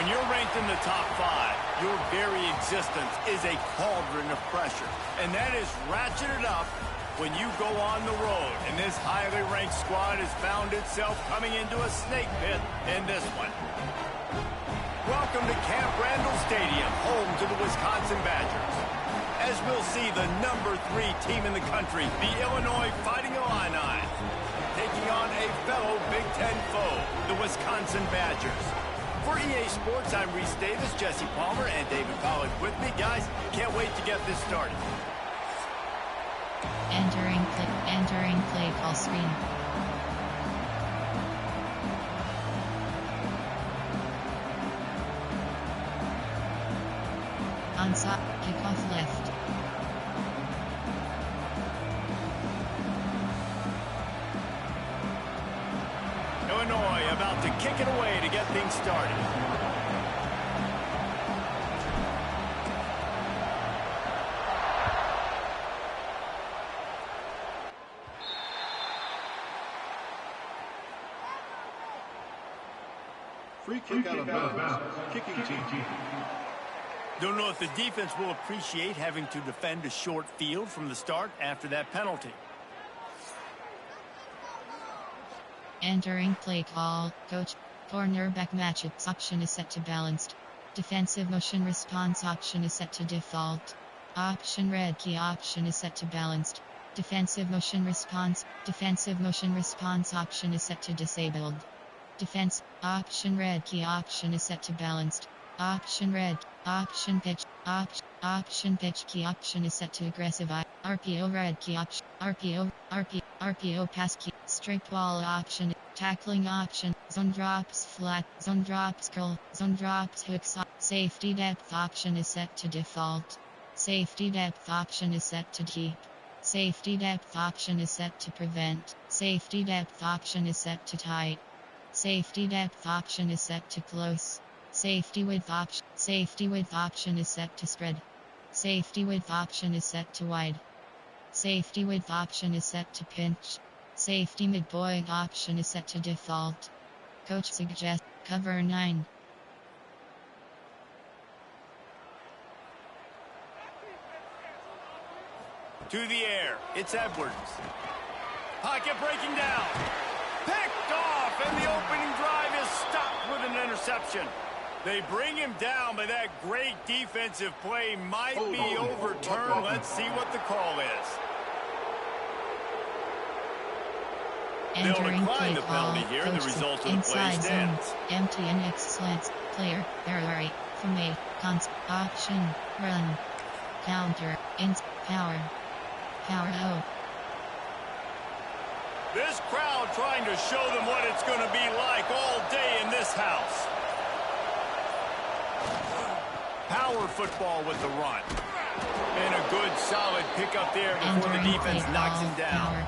you're ranked in the top 5, your very existence is a cauldron of pressure. And that is ratcheted up when you go on the road. And this highly ranked squad has found itself coming into a snake pit in this one. Welcome to Camp Randall Stadium, home to the Wisconsin Badgers. As we'll see, the number 3 team in the country, the Illinois Fighting Illini, taking on a fellow Big Ten foe, the Wisconsin Badgers. For EA Sports, I'm Reese Davis, Jesse Palmer, and David Pollack with me. Guys, can't wait to get this started. Entering play call screen. Onside, kickoff left. Illinois about to kick it away to get things started. Free kick out of bounds. Kicking team. Don't know if the defense will appreciate having to defend a short field from the start after that penalty. Entering play call, coach. Cornerback matchups option is set to balanced. Defensive motion response option is set to default. Option red key option is set to balanced. Defensive motion response option is set to disabled. Defense, option red key option is set to balanced. Option red, option pitch key option is set to aggressive. RPO red key option, RPO pass key, straight ball option, tackling option, zone drops flat, zone drops curl, zone drops hooks. Safety depth option is set to default. Safety depth option is set to keep. Safety depth option is set to prevent. Safety depth option is set to tight. Safety depth option is set to close. Safety width option is set to spread. Safety width option is set to wide. Safety width option is set to pinch. Safety midpoint option is set to default. Coach suggests cover 9. To the air, it's Edwards. Pocket breaking down. Picked off, and the opening drive is stopped with an interception. They bring him down, but that great defensive play might be overturned. Let's see what the call is. They'll decline the penalty here, and the result of the play stands. Empty and X slants, player, Ferrari, formate, option, run, counter, power O. This crowd trying to show them what it's going to be like all day in this house. Power football with the run. And a good solid pickup there before the defense knocks him down.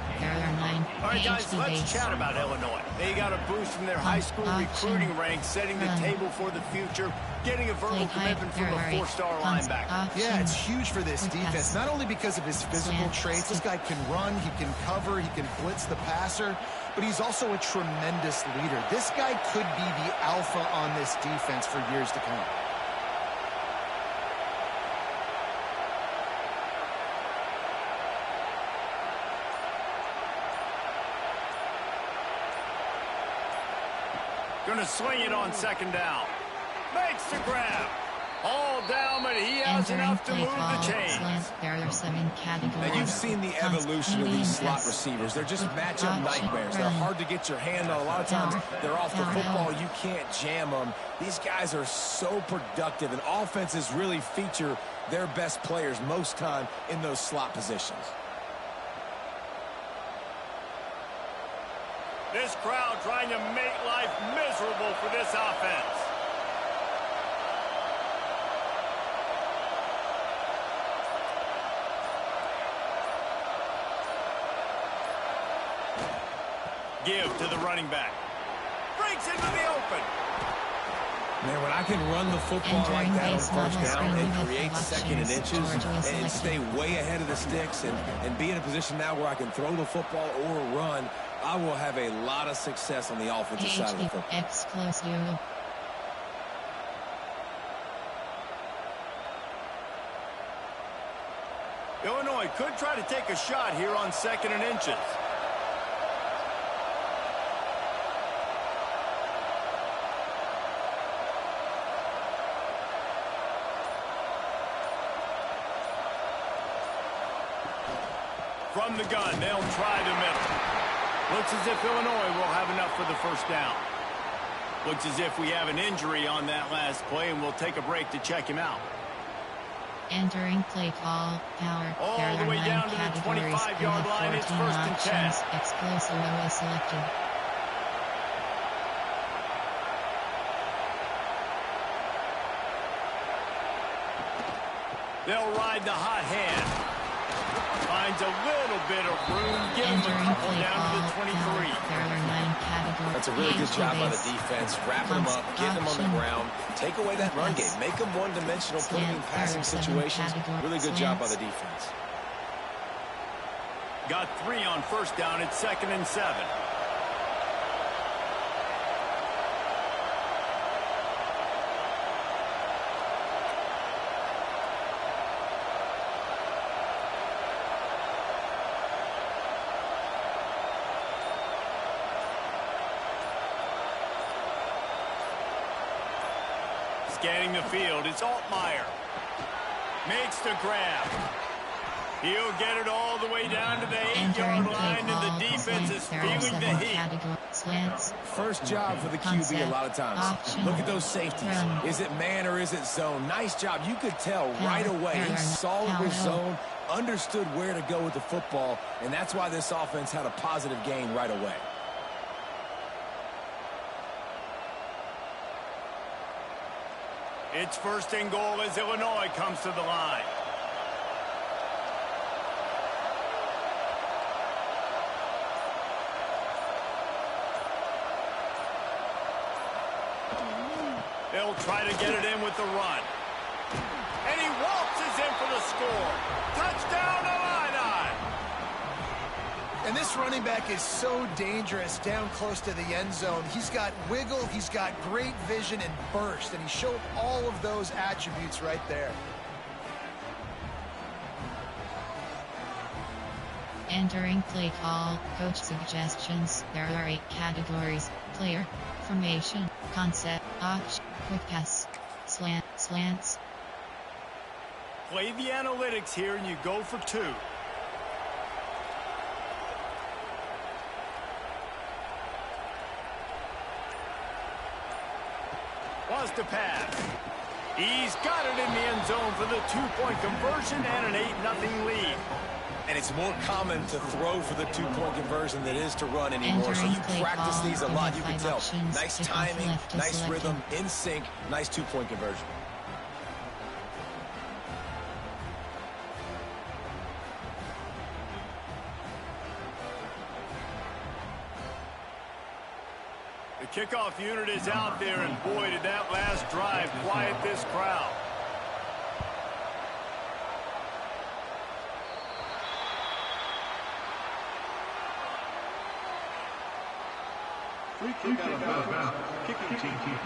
All right, guys, let's chat about Illinois. They got a boost from their high school recruiting ranks, setting the table for the future, getting a verbal commitment from a 4-star linebacker. Yeah, it's huge for this defense, not only because of his physical traits. This guy can run, he can cover, he can blitz the passer, but he's also a tremendous leader. This guy could be the alpha on this defense for years to come. Going to swing it on second down. Makes the grab. All down, but he has enough to move the chains. Now, you've seen the evolution of these slot receivers. They're just matchup nightmares. They're hard to get your hand on. A lot of times, they're off the football. You can't jam them. These guys are so productive, and offenses really feature their best players most time in those slot positions. This crowd trying to make life miserable for this offense. Give to the running back. Breaks into the open. Man, when I can run the football like that on first down and create second and inches and stay way ahead of the sticks and be in a position now where I can throw the football or run, I will have a lot of success on the offensive side of the football. Illinois could try to take a shot here on 2nd and inches. From the gun, they'll try the middle. Looks as if Illinois will have enough for the first down. Looks as if we have an injury on that last play, and we'll take a break to check him out. Entering play call, power, all the way down to the 25-yard line. It's 1st and 10. Explosive OA selected. They'll ride the hot hand. Finds a little bit of room. Give him a couple down to the 23. That's a really good job by the defense. Wrapping them up, getting them on the ground. Take away that run game. Make them one-dimensional, put them in passing situations. Really good job by the defense. Got 3 on 1st down. It's 2nd and 7. Scanning the field, it's Altmaier. Makes the grab. He'll get it all the way down to the 8-yard line, and the defense is feeling the heat. First job for the QB a lot of times. Look at those safeties. Is it man or is it zone? Nice job. You could tell right away he saw it was zone, understood where to go with the football, and that's why this offense had a positive gain right away. It's 1st and goal as Illinois comes to the line. They'll try to get it in with the run. And he waltzes in for the score. Touchdown, Illini! And this running back is so dangerous down close to the end zone. He's got wiggle, he's got great vision and burst, and he showed all of those attributes right there. Entering play call, coach suggestions. There are 8 categories: player, formation, concept, option, quick pass, slants. Play the analytics here and you go for 2. Wants to pass. He's got it in the end zone for the 2-point conversion and an 8-0 lead. And it's more common to throw for the 2-point conversion than it is to run anymore. So you practice these a lot. You can tell. Nice timing, nice rhythm, in sync, nice 2-point conversion. The kickoff unit is out there, and boy, did that last drive quiet this crowd. Free kick out of bounds. Kicking team.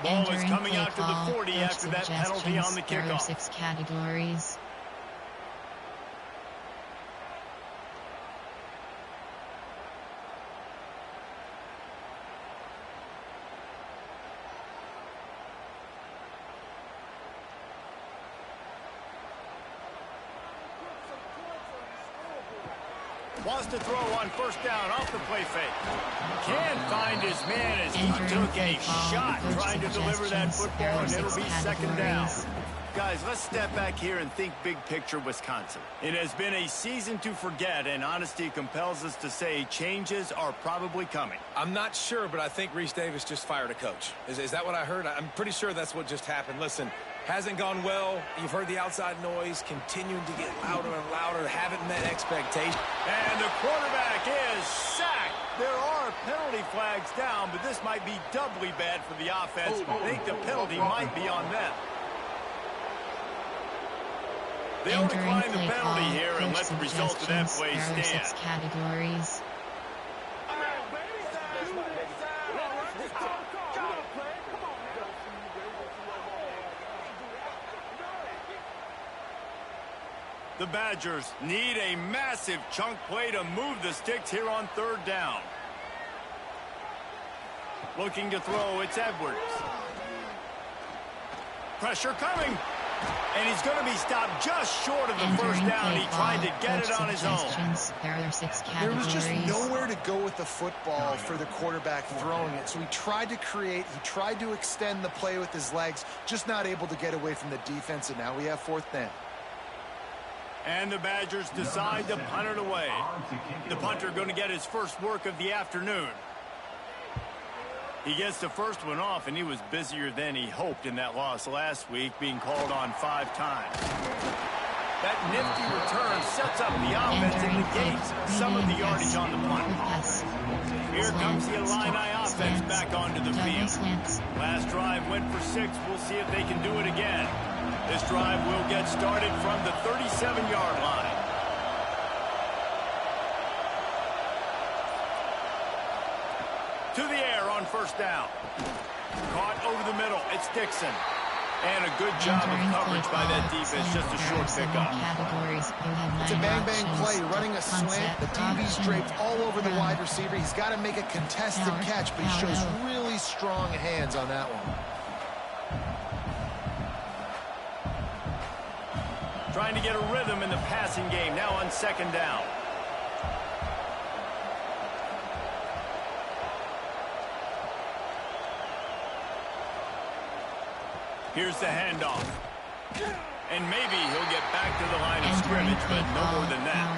Ball is coming out to the 40 after that penalty on the There are kickoff. 6 categories. Wants to throw on 1st down off the play fake. Can't find his man as he took a shot trying to deliver that football, and it'll be 2nd down. Guys, let's step back here and think big picture Wisconsin. It has been a season to forget, and honesty compels us to say changes are probably coming. I'm not sure, but I think Reese Davis just fired a coach. Is that what I heard? I'm pretty sure that's what just happened. Listen, hasn't gone well. You've heard the outside noise, continuing to get louder and louder, haven't met expectations. And the quarterback is sacked. There are penalty flags down, but this might be doubly bad for the offense. I think the penalty might be on them. They'll decline the penalty here and let the result of that play stand. 6 categories. The Badgers need a massive chunk play to move the sticks here on 3rd down. Looking to throw, it's Edwards. Pressure coming. And he's going to be stopped just short of the first down. He tried to get it on his own. There was just nowhere to go with the football for the quarterback throwing it. So he tried to create, he tried to extend the play with his legs, just not able to get away from the defense, and now we have 4th down. And the Badgers decide to punt it away. The punter going to get his first work of the afternoon. He gets the first one off, and he was busier than he hoped in that loss last week, being called on 5 times. That nifty return sets up the offense and negates some of the yardage on the punt. Here comes the Illini offense back onto the field. Last drive went for 6. We'll see if they can do it again. This drive will get started from the 37-yard line. To the air on 1st down. Caught over the middle. It's Dixon. And a good job of coverage by that defense. Just a short pickup. It's a bang-bang play. Running a slant. The DB's draped all over the wide receiver. He's got to make a contested catch, but he shows really strong hands on that one. Trying to get a rhythm in the passing game. Now on 2nd down. Here's the handoff. And maybe he'll get back to the line of scrimmage, but no more than that.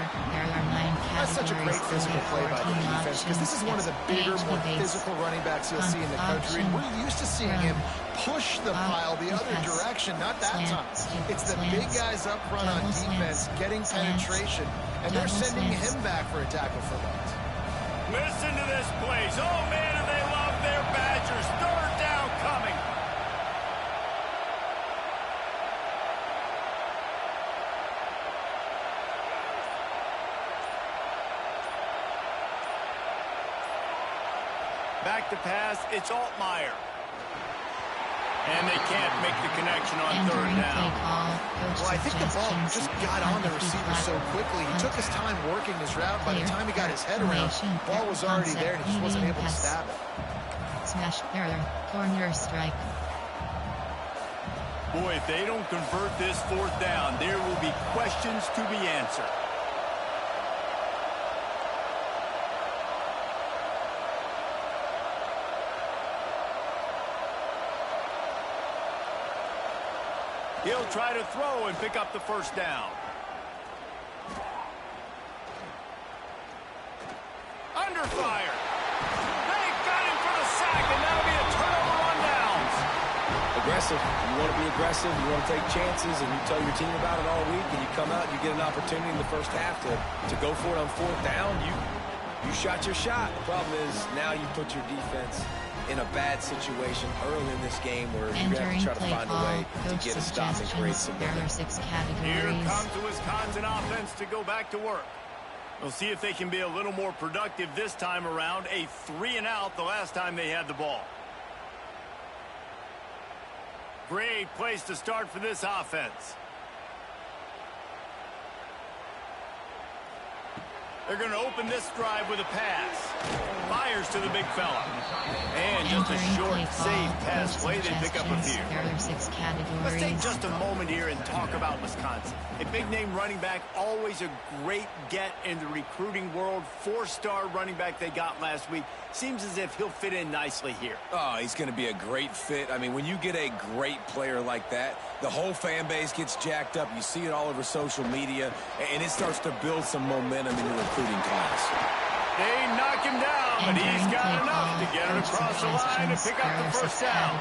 That's such a great physical play by the defense, because this is one of the bigger, more physical running backs you'll see in the country. And we're used to seeing him push the pile the other direction, not that time. It's the big guys up front on defense getting penetration, and they're sending him back for a tackle for loss. Listen to this place. Oh, man, do they love their Badgers. 3rd down coming. Back to pass, it's Altmaier. And they can't make the connection on 3rd down. Well, I think the ball just got on the receiver so quickly. He took his time working his route. By the time he got his head around, the ball was already there, and he just wasn't able to stab it. Smash error, corner strike. Boy, if they don't convert this 4th down, there will be questions to be answered. He'll try to throw and pick up the 1st down. Under fire. They got him for the sack, and that'll be a turnover on downs. Aggressive. You want to be aggressive. You want to take chances, and you tell your team about it all week, and you come out and you get an opportunity in the first half to go for it on 4th down. You shot your shot. The problem is now you put your defense in a bad situation early in this game where you're going to try to find a way to get a stop and create some momentum. Here comes the Wisconsin offense to go back to work. We'll see if they can be a little more productive this time around. A 3-and-out the last time they had the ball. Great place to start for this offense. They're going to open this drive with a pass. Fires to the big fella. And just a short, safe pass play. They pick up a few. Let's take just a moment here and talk about Wisconsin. A big-name running back, always a great get in the recruiting world. 4-star running back they got last week. Seems as if he'll fit in nicely here. Oh, he's going to be a great fit. I mean, when you get a great player like that, the whole fan base gets jacked up. You see it all over social media, and it starts to build some momentum in the recruiting class. They knock him down, but he's got enough to get it across the line and pick up the 1st down.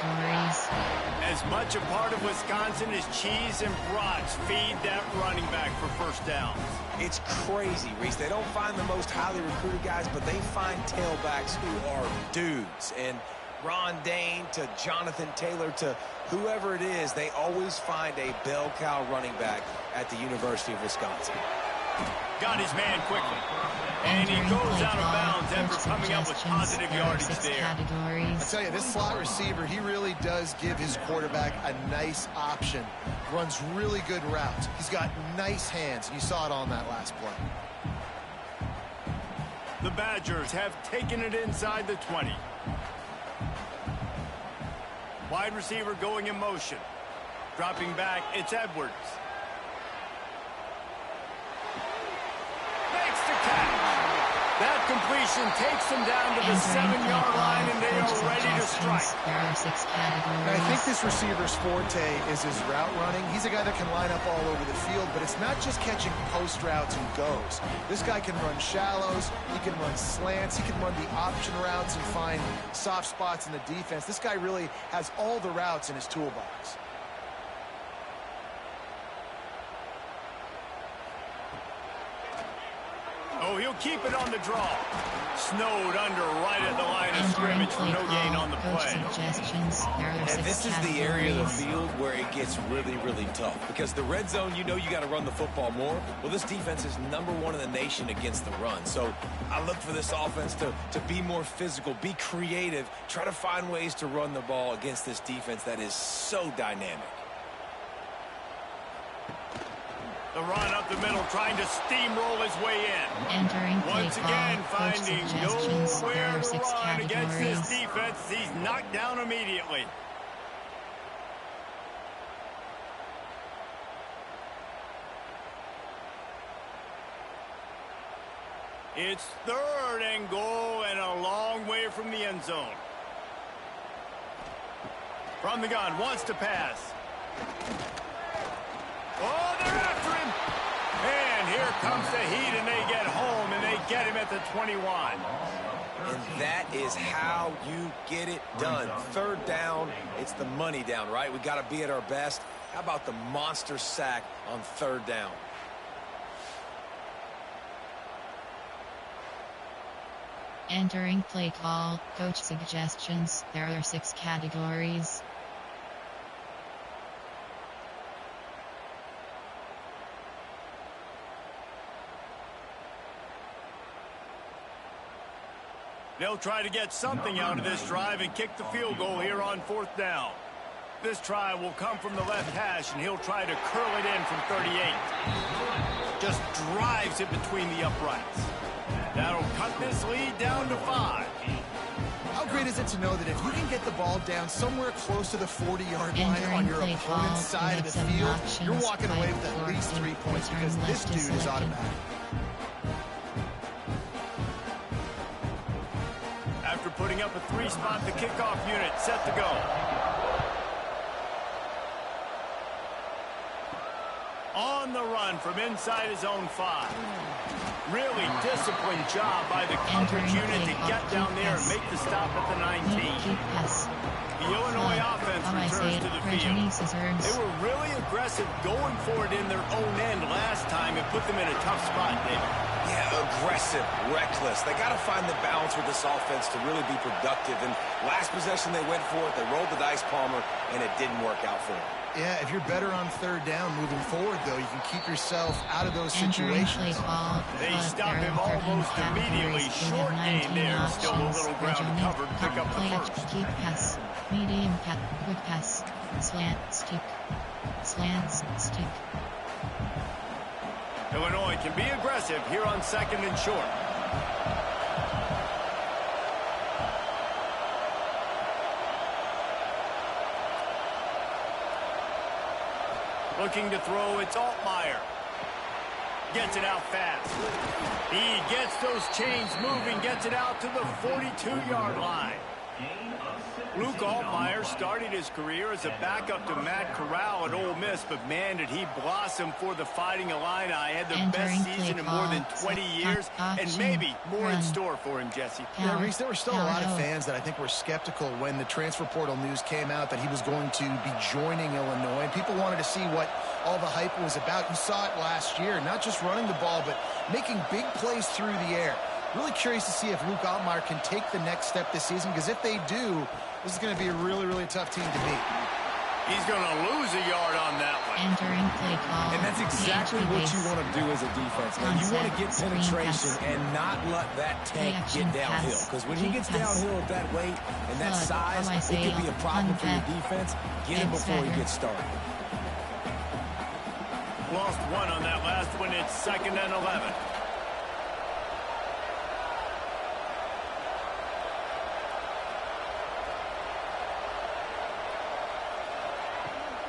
As much a part of Wisconsin as cheese and brats feed that running back for 1st downs. It's crazy, Reese. They don't find the most highly recruited guys, but they find tailbacks who are dudes. And Ron Dane to Jonathan Taylor to whoever it is, they always find a bell cow running back at the University of Wisconsin. Got his man quickly. And he goes out of bounds after coming up with positive yardage there. I tell you, this slot receiver, he really does give his quarterback a nice option. Runs really good routes. He's got nice hands, and you saw it on that last play. The Badgers have taken it inside the 20. Wide receiver going in motion. Dropping back, it's Edwards. Makes the catch. That completion takes them down to the 7-yard line, and they are ready to strike. There are 6 categories. I think this receiver's forte is his route running. He's a guy that can line up all over the field, but it's not just catching post routes and goes. This guy can run shallows, he can run slants, he can run the option routes and find soft spots in the defense. This guy really has all the routes in his toolbox. Oh, he'll keep it on the draw. Snowed under right at the line of scrimmage for no gain on the play. And this is the area of the field where it gets really, really tough. Because the red zone, you know you got to run the football more. Well, this defense is #1 in the nation against the run. So I look for this offense to be more physical, be creative, try to find ways to run the ball against this defense that is so dynamic. The run up the middle, trying to steamroll his way in. Once again, finding nowhere to run against this defense. He's knocked down immediately. It's 3rd and goal and a long way from the end zone. From the gun, wants to pass. Oh, they're after him. And here comes the heat, and they get home, and they get him at the 21. And that is how you get it done. 3rd down, it's the money down, right? We got to be at our best. How about the monster sack on 3rd down? Entering play call, coach suggestions. There are 6 categories. They'll try to get something out of this drive and kick the field goal here on 4th down. This try will come from the left hash, and he'll try to curl it in from 38. Just drives it between the uprights. That'll cut this lead down to 5. How great is it to know that if you can get the ball down somewhere close to the 40-yard line on your opponent's side of the field, you're walking away with at least 3 points because this dude is automatic. After putting up a 3-spot, the kickoff unit set to go. On the run from inside his own 5. Really disciplined job by the coverage unit to get down there and make the stop at the 19. The Illinois offense returns to the field. They were really aggressive going for it in their own end last time. It put them in a tough spot, David. Yeah, aggressive, reckless. They got to find the balance with this offense to really be productive. And last possession they went for it. They rolled the dice, Palmer, and it didn't work out for them. Yeah, if you're better on 3rd down moving forward, though, you can keep yourself out of those situations. They stop him almost immediately. Short gain there. Still a little ground covered. Pick up the first. Keep pass. Medium pass. Quick pass. Slant stick. Slants stick. Illinois can be aggressive here on 2nd and short. Looking to throw, it's Altmaier. Gets it out fast. He gets those chains moving, gets it out to the 42-yard line. Luke Altmaier started his career as a backup to Matt Corral at Ole Miss, but man, did he blossom for the Fighting Illini. Had the best season in more than 20 years, and maybe more in store for him, Jesse. Yeah, Reese, there were still a lot of fans that I think were skeptical when the transfer portal news came out that he was going to be joining Illinois. And people wanted to see what all the hype was about. You saw it last year, not just running the ball, but making big plays through the air. Really curious to see if Luke Altmaier can take the next step this season, because if they do, this is going to be a really, really tough team to beat. He's going to lose a yard on that one. Entering play call. And that's exactly what you want to do as a defense, man. You want to get penetration and not let that tank get downhill. Because when he gets downhill at that weight and that size, it could be a problem for your defense. Get him before he gets started. Lost one on that last one. It's 2nd and 11.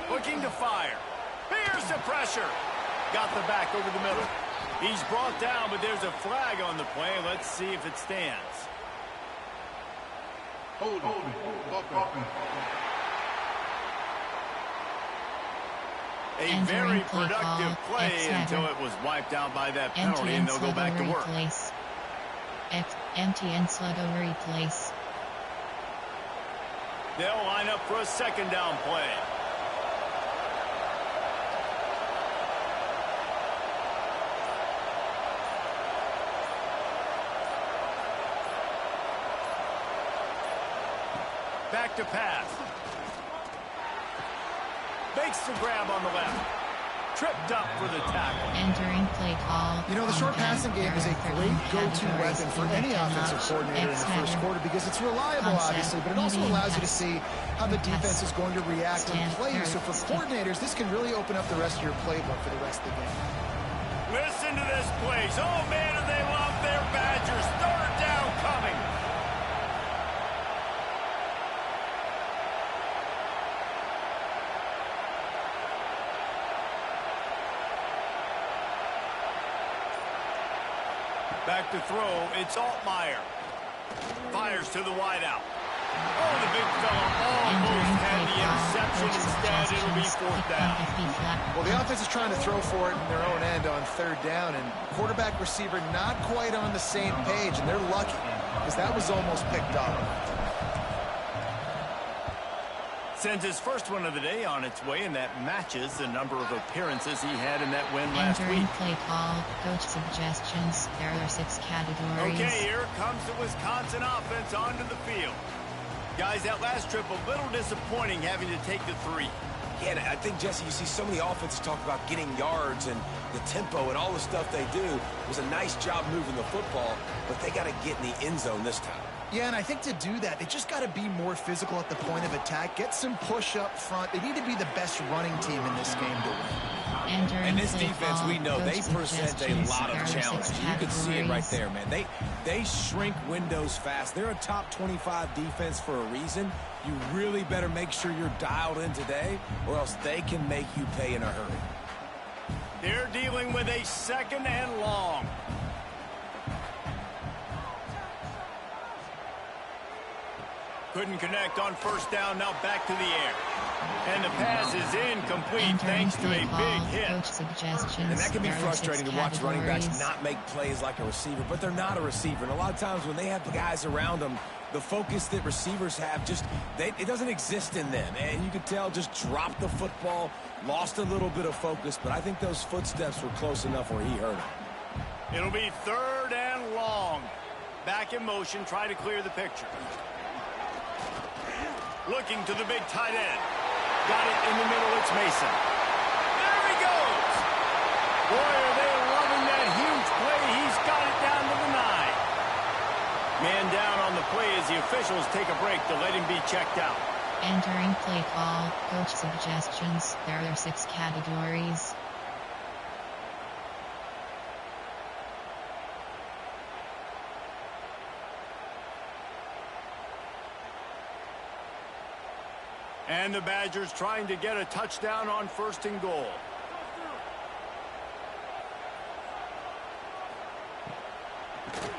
Looking to fire. Here's the pressure. Got the back over the middle. He's brought down, but there's a flag on the play. Let's see if it stands. Hold on. A very productive play until it was wiped out by that penalty, and they'll go back to work. Empty and sluggo replace. They'll line up for a 2nd down play. Back to pass. Makes the grab on the left. Tripped up for the tackle. Entering play call. You know, the short passing game is a great go-to weapon for any offensive coordinator in the first quarter because it's reliable, obviously, but it also allows you to see how the defense is going to react and play you. So for coordinators, this can really open up the rest of your playbook for the rest of the game. Listen to this place. Oh, man, do they love their Badgers. 3rd down coming. Back to throw, it's Altmaier. Fires to the wideout. Oh, the big fella almost had the interception. Instead, it'll be 4th down. Well, the offense is trying to throw for it in their own end on 3rd down, and quarterback receiver not quite on the same page, and they're lucky because that was almost picked off. Sends his first one of the day on its way, and that matches the number of appearances he had in that win last week. Play call, coach suggestions. There are 6 categories. Okay, here comes the Wisconsin offense onto the field. Guys, that last trip a little disappointing having to take the 3. Yeah, and I think, Jesse, you see so many offenses talk about getting yards and the tempo and all the stuff they do. It was a nice job moving the football, but they got to get in the end zone this time. Yeah, and I think to do that, they just got to be more physical at the point of attack, get some push up front. They need to be the best running team in this game to win. And this defense, we know, they present a lot of challenges. You can see it right there, man. They shrink windows fast. They're a top 25 defense for a reason. You really better make sure you're dialed in today, or else they can make you pay in a hurry. They're dealing with a 2nd and long. Couldn't connect on 1st down, now back to the air. And the pass is incomplete thanks to a big hit. And that can be frustrating to watch running backs not make plays like a receiver, but they're not a receiver. And a lot of times when they have guys around them, the focus that receivers have it doesn't exist in them. And you could tell just dropped the football, lost a little bit of focus, but I think those footsteps were close enough where he heard it. It'll be 3rd and long. Back in motion, try to clear the picture. Looking to the big tight end. Got it in the middle, it's Mason. There he goes! Boy, are they loving that huge play. He's got it down to the 9. Man down on the play as the officials take a break to let him be checked out. Entering play call, coach suggestions. There are 6 categories. And the Badgers trying to get a touchdown on 1st and goal.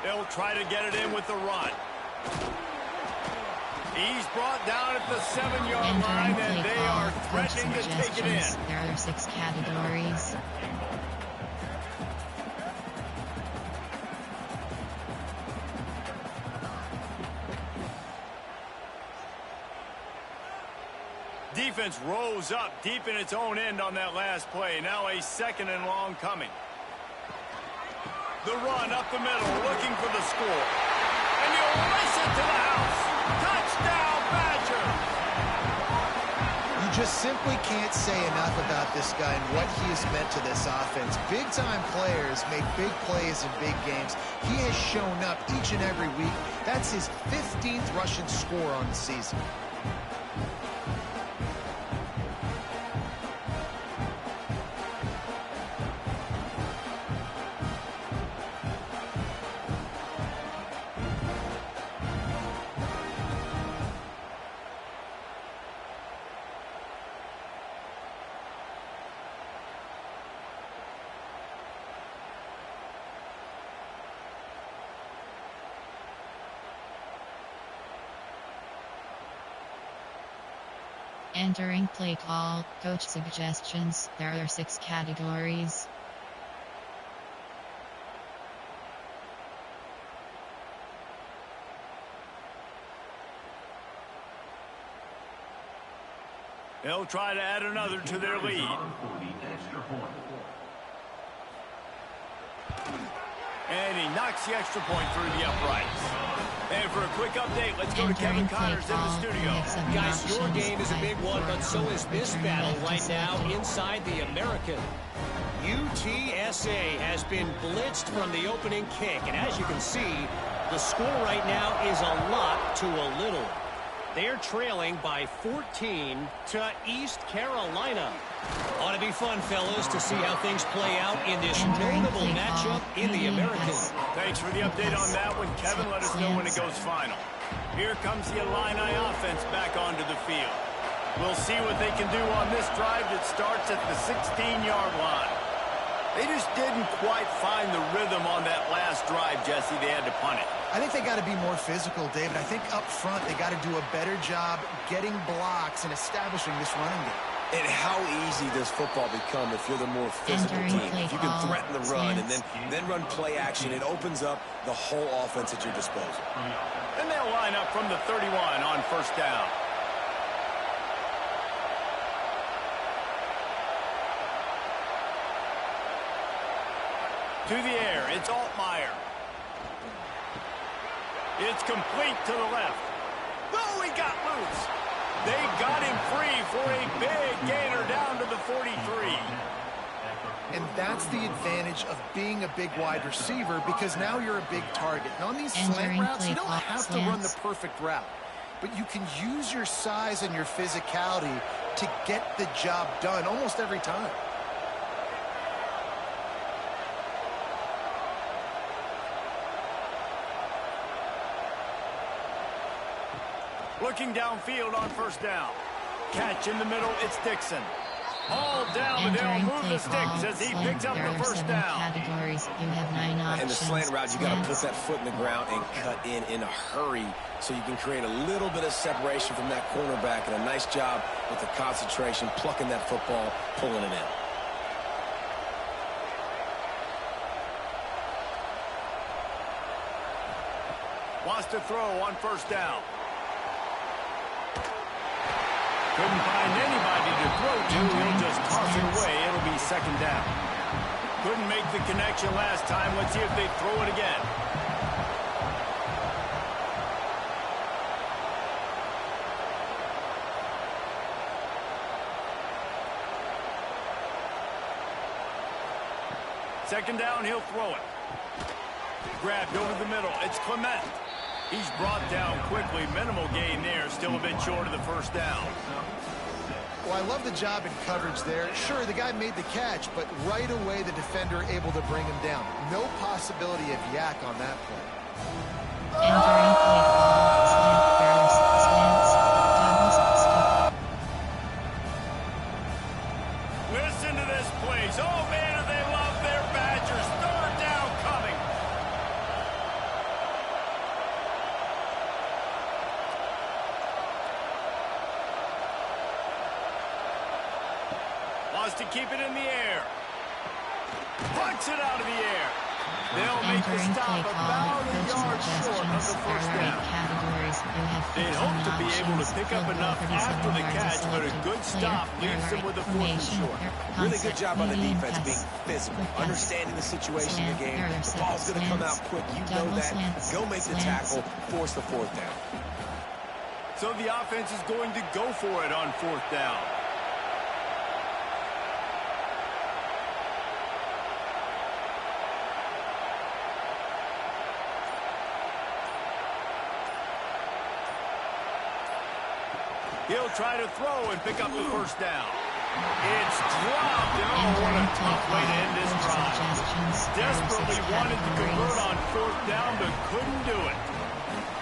They'll try to get it in with the run. He's brought down at the 7-yard line, and they are threatening to take it in. There are 6 categories. Defense rose up deep in its own end on that last play. Now a 2nd and long coming. The run up the middle, looking for the score. And you'll race it to the house. Touchdown, Badger! You just simply can't say enough about this guy and what he has meant to this offense. Big-time players make big plays in big games. He has shown up each and every week. That's his 15th rushing score on the season. Entering play call, coach suggestions. There are 6 categories. They'll try to add another to their lead. And he knocks the extra point through the uprights. And for a quick update, let's go to Kevin Connors in the studio. Guys, your game is a big one, but so is this battle right now inside the American. UTSA has been blitzed from the opening kick, and as you can see, the score right now is a lot to a little. They're trailing by 14 to East Carolina. Ought to be fun, fellas, to see how things play out in this notable matchup in the American. Thanks for the update on that one, Kevin. Let us know when it goes final. Here comes the Illini offense back onto the field. We'll see what they can do on this drive that starts at the 16-yard line. They just didn't quite find the rhythm on that last drive, Jesse. They had to punt it. I think they got to be more physical, David. I think up front they got to do a better job getting blocks and establishing this running game. And how easy does football become if you're the more physical team? If you can threaten the run and then run play action, it opens up the whole offense at your disposal. And they'll line up from the 31 on first down. To the air, it's Altmaier. It's complete to the left. Oh, he got loose. They got him free for a big gainer down to the 43. And that's the advantage of being a big wide receiver, because now you're a big target. And on these slant routes, you don't have to run the perfect route, but you can use your size and your physicality to get the job done almost every time. Looking downfield on first down. Catch in the middle, it's Dixon. All down, but they'll move the sticks as he picks up the first down. Categories. You have 9 options. And the slant route, you got to put that foot in the ground and cut in a hurry so you can create a little bit of separation from that cornerback, and a nice job with the concentration, plucking that football, pulling it in. Wants to throw on first down. Couldn't find anybody to throw to. He'll just toss it away. It'll be second down. Couldn't make the connection last time. Let's see if they throw it again. Second down, he'll throw it. Grabbed over the middle. It's Clement. He's brought down quickly. Minimal gain there. Still a bit short of the first down. Well, I love the job in coverage there. Sure, the guy made the catch, but right away the defender able to bring him down. No possibility of yak on that play. Entering play call, slant burst, slants, doubles, stop. Listen to this, please. Oh, man, do they love their Badgers. Third down coming. Wants to keep it in the air. Puts it out of the air. They'll make the stop about a yard short of the first down. They'd hope to be able to pick up enough after the catch, but a good stop leaves them with a 4th and short. Really good job on the defense being physical, understanding the situation in the game. The ball's going to come out quick. You know that. Go make the tackle, force the 4th down. So the offense is going to go for it on 4th down. He'll try to throw and pick up the first down. It's dropped. Oh, what a tough way to end this drive. Desperately wanted to convert on fourth down, but couldn't do it.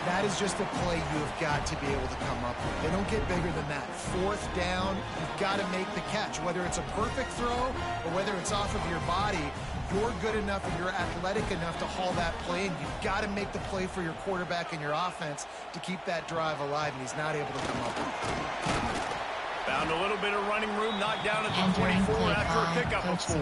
That is just a play you have got to be able to come up with. They don't get bigger than that. Fourth down, you've got to make the catch. Whether it's a perfect throw or whether it's off of your body, you're good enough and you're athletic enough to haul that play, and you've got to make the play for your quarterback and your offense to keep that drive alive, and he's not able to come up with it. Found a little bit of running room, knocked down at the 24 after a pickup of 4.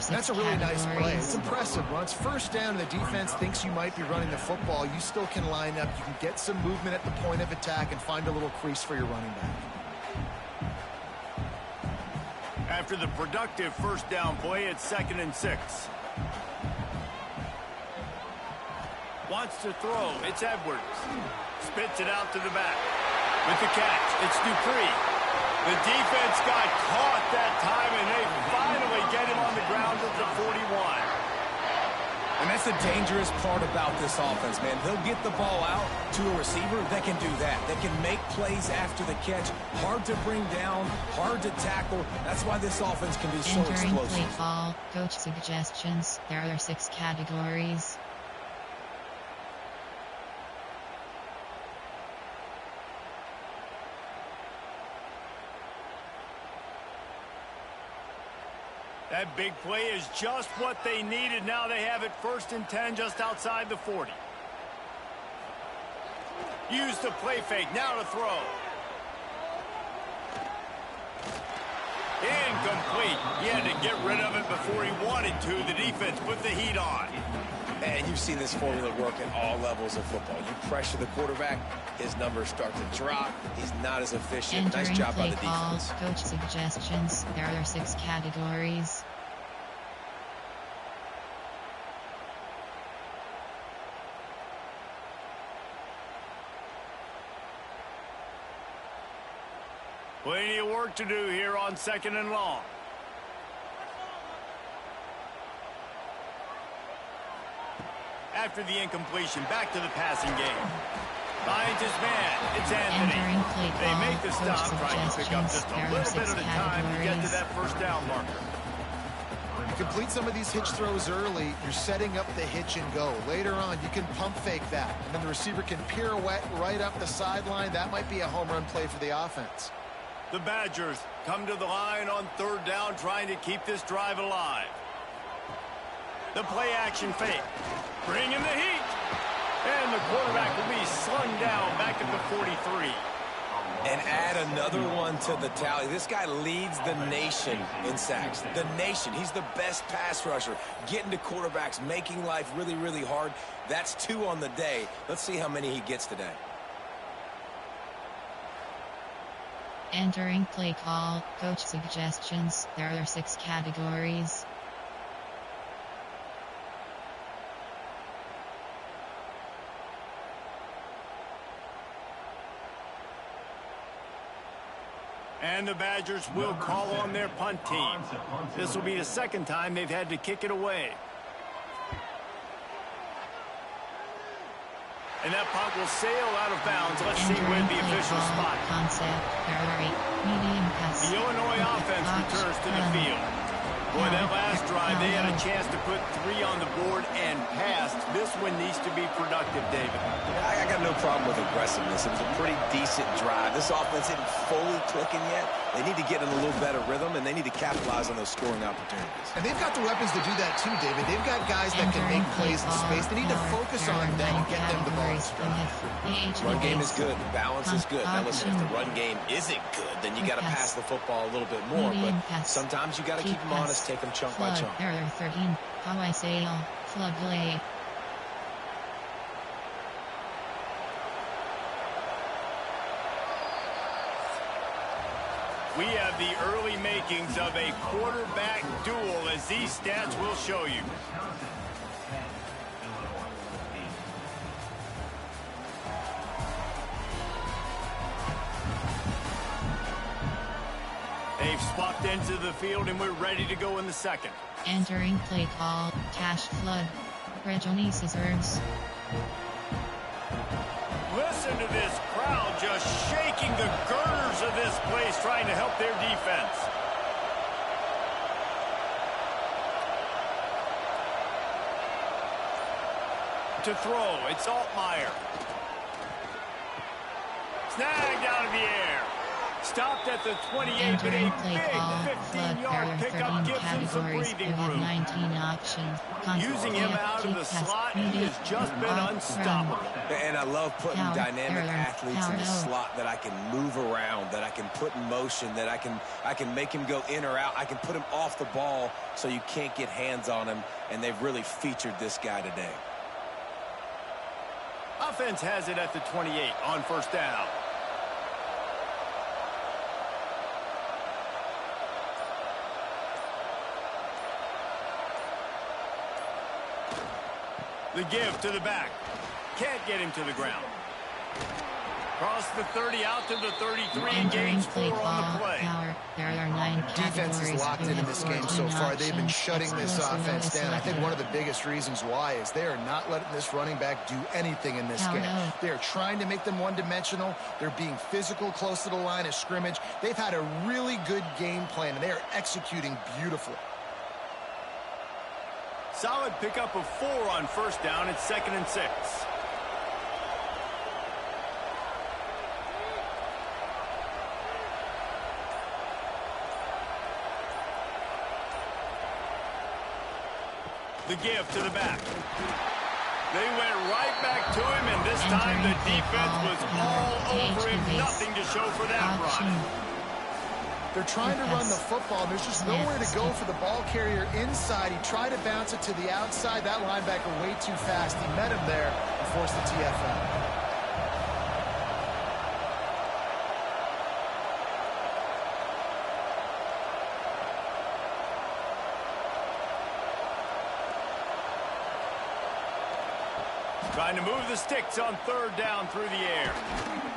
That's a really nice play. It's impressive. When it's first down and the defense thinks you might be running the football, you still can line up. You can get some movement at the point of attack and find a little crease for your running back. After the productive first down play, it's 2nd and 6. Wants to throw. It's Edwards. Spits it out to the back. With the catch, it's Dupree. The defense got caught that time, and they finally get him on the ground at the 41. And that's the dangerous part about this offense, man. They'll get the ball out to a receiver. They can do that. They can make plays after the catch. Hard to bring down, hard to tackle. That's why this offense can be so explosive. Entering play call, coach suggestions. There are 6 categories. That big play is just what they needed. Now they have it 1st and 10 just outside the 40. Use the play fake. Now to throw. Incomplete. He had to get rid of it before he wanted to. The defense put the heat on. And you've seen this formula work at all levels of football. You pressure the quarterback, his numbers start to drop. He's not as efficient. Entering nice job by the call, defense. coach suggestions. There are 6 categories. Plenty of work to do here on 2nd and long. After the incompletion, back to the passing game. Finds his man. It's Anthony. They make the stop, trying to pick up just a little bit at a time to get to that first down marker. You complete some of these hitch throws early, you're setting up the hitch and go. Later on, you can pump fake that, and then the receiver can pirouette right up the sideline. That might be a home run play for the offense. The Badgers come to the line on 3rd down, trying to keep this drive alive. The play action fake. Bring in the heat. And the quarterback will be slung down back at the 43. And add another one to the tally. This guy leads the nation in sacks. The nation. He's the best pass rusher. Getting to quarterbacks, making life really, really hard. That's 2 on the day. Let's see how many he gets today. Entering play call, coach suggestions. There are 6 categories. And the Badgers will call on their punt team. This will be the 2nd time they've had to kick it away. And that punt will sail out of bounds. Let's see where the official spot. Concept, medium pass. The Illinois offense returns to the field. Boy, that last drive, they had a chance to put 3 on the board and passed. This one needs to be productive, David. I got no problem with aggressiveness. It was a pretty decent drive. This offense isn't fully clicking yet. They need to get in a little better rhythm, and they need to capitalize on those scoring opportunities. And they've got the weapons to do that too, David. They've got guys that can make plays in space. They need to focus on them and get them the ball. Run game is good. Balance is good. Now listen, if the run game isn't good, then you got to pass the football a little bit more. But sometimes you got to keep them honest, take them chunk by chunk. There are 13. How I say flood play. We have the early makings of a quarterback duel, as these stats will show you. They've swapped into the field, and we're ready to go in the 2nd. Entering play call, cash flood. Regoni scissors. Listen to this crowd just shaking the girders of this place, trying to help their defense. To throw, it's Altmaier. Snagged out of the air. Stopped at the 28, but a big 15-yard pickup gives him some breathing room. 19 options. Using him out of the slot, he has just been unstoppable. And I love putting dynamic athletes in the slot that I can move around, that I can put in motion, that I can make him go in or out. I can put him off the ball so you can't get hands on him, and they've really featured this guy today. Offense has it at the 28 on first down. The give to the back. Can't get him to the ground. Across the 30 out to the 33. Gains 4 on the play. There are 9 defense is locked in this game so far. They've been shutting this offense down. I think one of the biggest reasons why is they are not letting this running back do anything in this game. They are trying to make them one-dimensional. They're being physical close to the line of scrimmage. They've had a really good game plan, and they are executing beautifully. Solid pickup of 4 on first down. It's 2nd and 6. The give to the back. They went right back to him, and this time the defense was all over him. Nothing to show for that run. They're trying to run the football. There's just nowhere to go for the ball carrier inside. He tried to bounce it to the outside. That linebacker way too fast. He met him there and forced the TFL. Trying to move the sticks on third down through the air.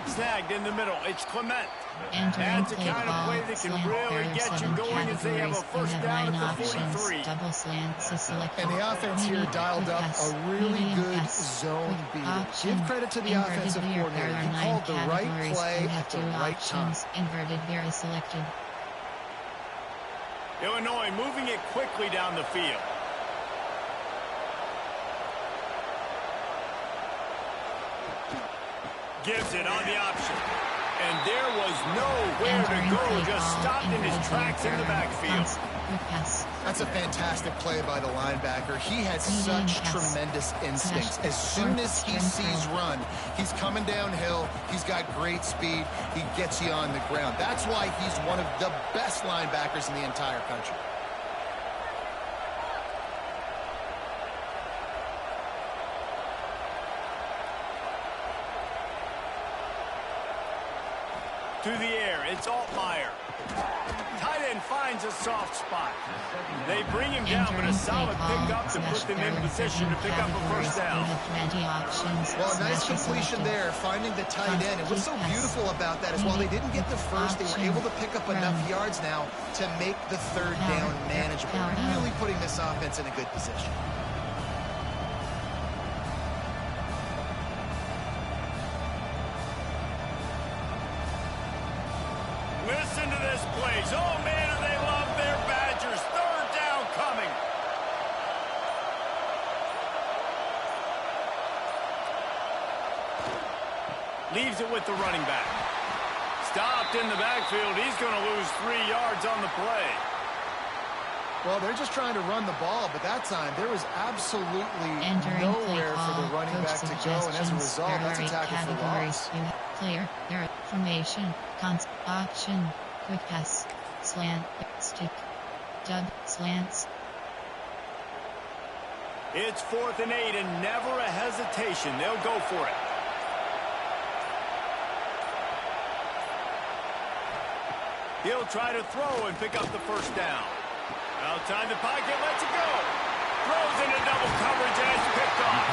Snagged in the middle. It's Clement. That's the kind of play that can really get you going as they have a first down at the 43. Double slants is selected. And the offense here dialed up a really good zone beat. Give credit to the offensive coordinator. He called the right play at the right time. Inverted veer is selected. Illinois moving it quickly down the field. Gives it on the option. And there was nowhere to go, just stopped in his tracks in the backfield. That's a fantastic play by the linebacker. He has such tremendous instincts. As soon as he sees run, he's coming downhill. He's got great speed. He gets you on the ground. That's why he's one of the best linebackers in the entire country. To the air, it's Altmaier. Tight end finds a soft spot. They bring him down, but a solid pickup to put them in position to pick up a first down. Well, a nice completion there, finding the tight end. And what's so beautiful about that is while they didn't get the first, they were able to pick up enough yards now to make the third down manageable. Really putting this offense in a good position. Listen to this place. Oh, man, do they love their Badgers. Third down coming. Leaves it with the running back. Stopped in the backfield. He's going to lose 3 yards on the play. Well, they're just trying to run the ball, but that time there was absolutely nowhere for the running back to go, and as a result, that's a tackle for loss. Player, there, formation, option, quick pass, slant, stick, dub, slants. It's 4th and 8, and never a hesitation. They'll go for it. He'll try to throw and pick up the first down. Outside the pocket, lets it go. Throws into double coverage and it's picked off.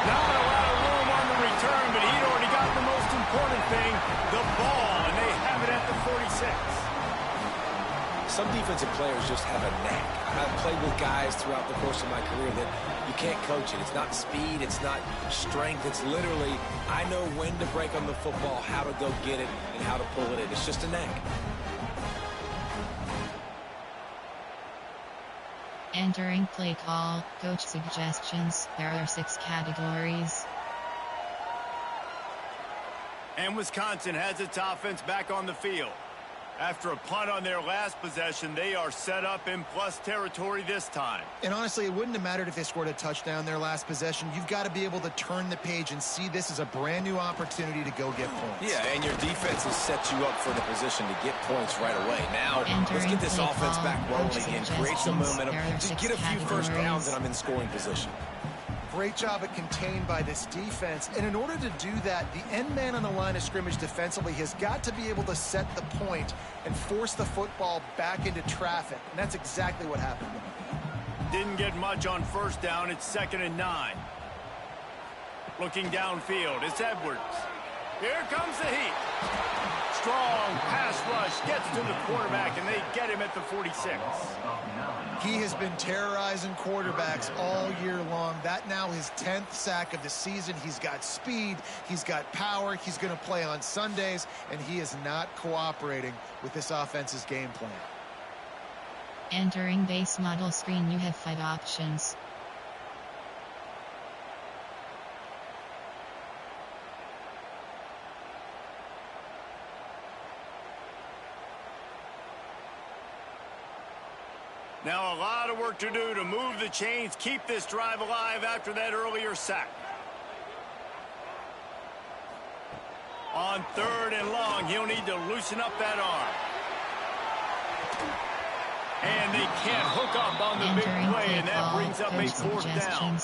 Not a lot of room on the return, but he'd already got the most important thing, the ball, and they have it at the 46. Some defensive players just have a knack. I've played with guys throughout the course of my career that You can't coach it. It's not speed. It's not strength. It's literally, I know when to break on the football, how to go get it, and how to pull it in. It's just a knack. Entering play call, coach suggestions. There are 6 categories. And Wisconsin has its offense back on the field. After a punt on their last possession, they are set up in plus territory this time. And honestly, it wouldn't have mattered if they scored a touchdown their last possession. You've got to be able to turn the page and see this as a brand new opportunity to go get points. Yeah, and your defense has set you up for the position to get points right away. Now, let's get this offense back rolling again, create some momentum, just get a few first downs, and I'm in scoring position. Great job at contained by this defense. And in order to do that, the end man on the line of scrimmage defensively has got to be able to set the point and force the football back into traffic. And that's exactly what happened. Didn't get much on first down. It's 2nd and 9. Looking downfield, it's Edwards. Here comes the heat. Strong pass rush gets to the quarterback, and they get him at the 46. He has been terrorizing quarterbacks all year long. That now his 10th sack of the season. He's got speed. He's got power. He's going to play on Sundays, and he is not cooperating with this offense's game plan. Entering base model screen, you have 5 options. Now a lot of work to do to move the chains, keep this drive alive after that earlier sack. On 3rd and long, he'll need to loosen up that arm. And they can't hook up on the big play, and that brings up a 4th down.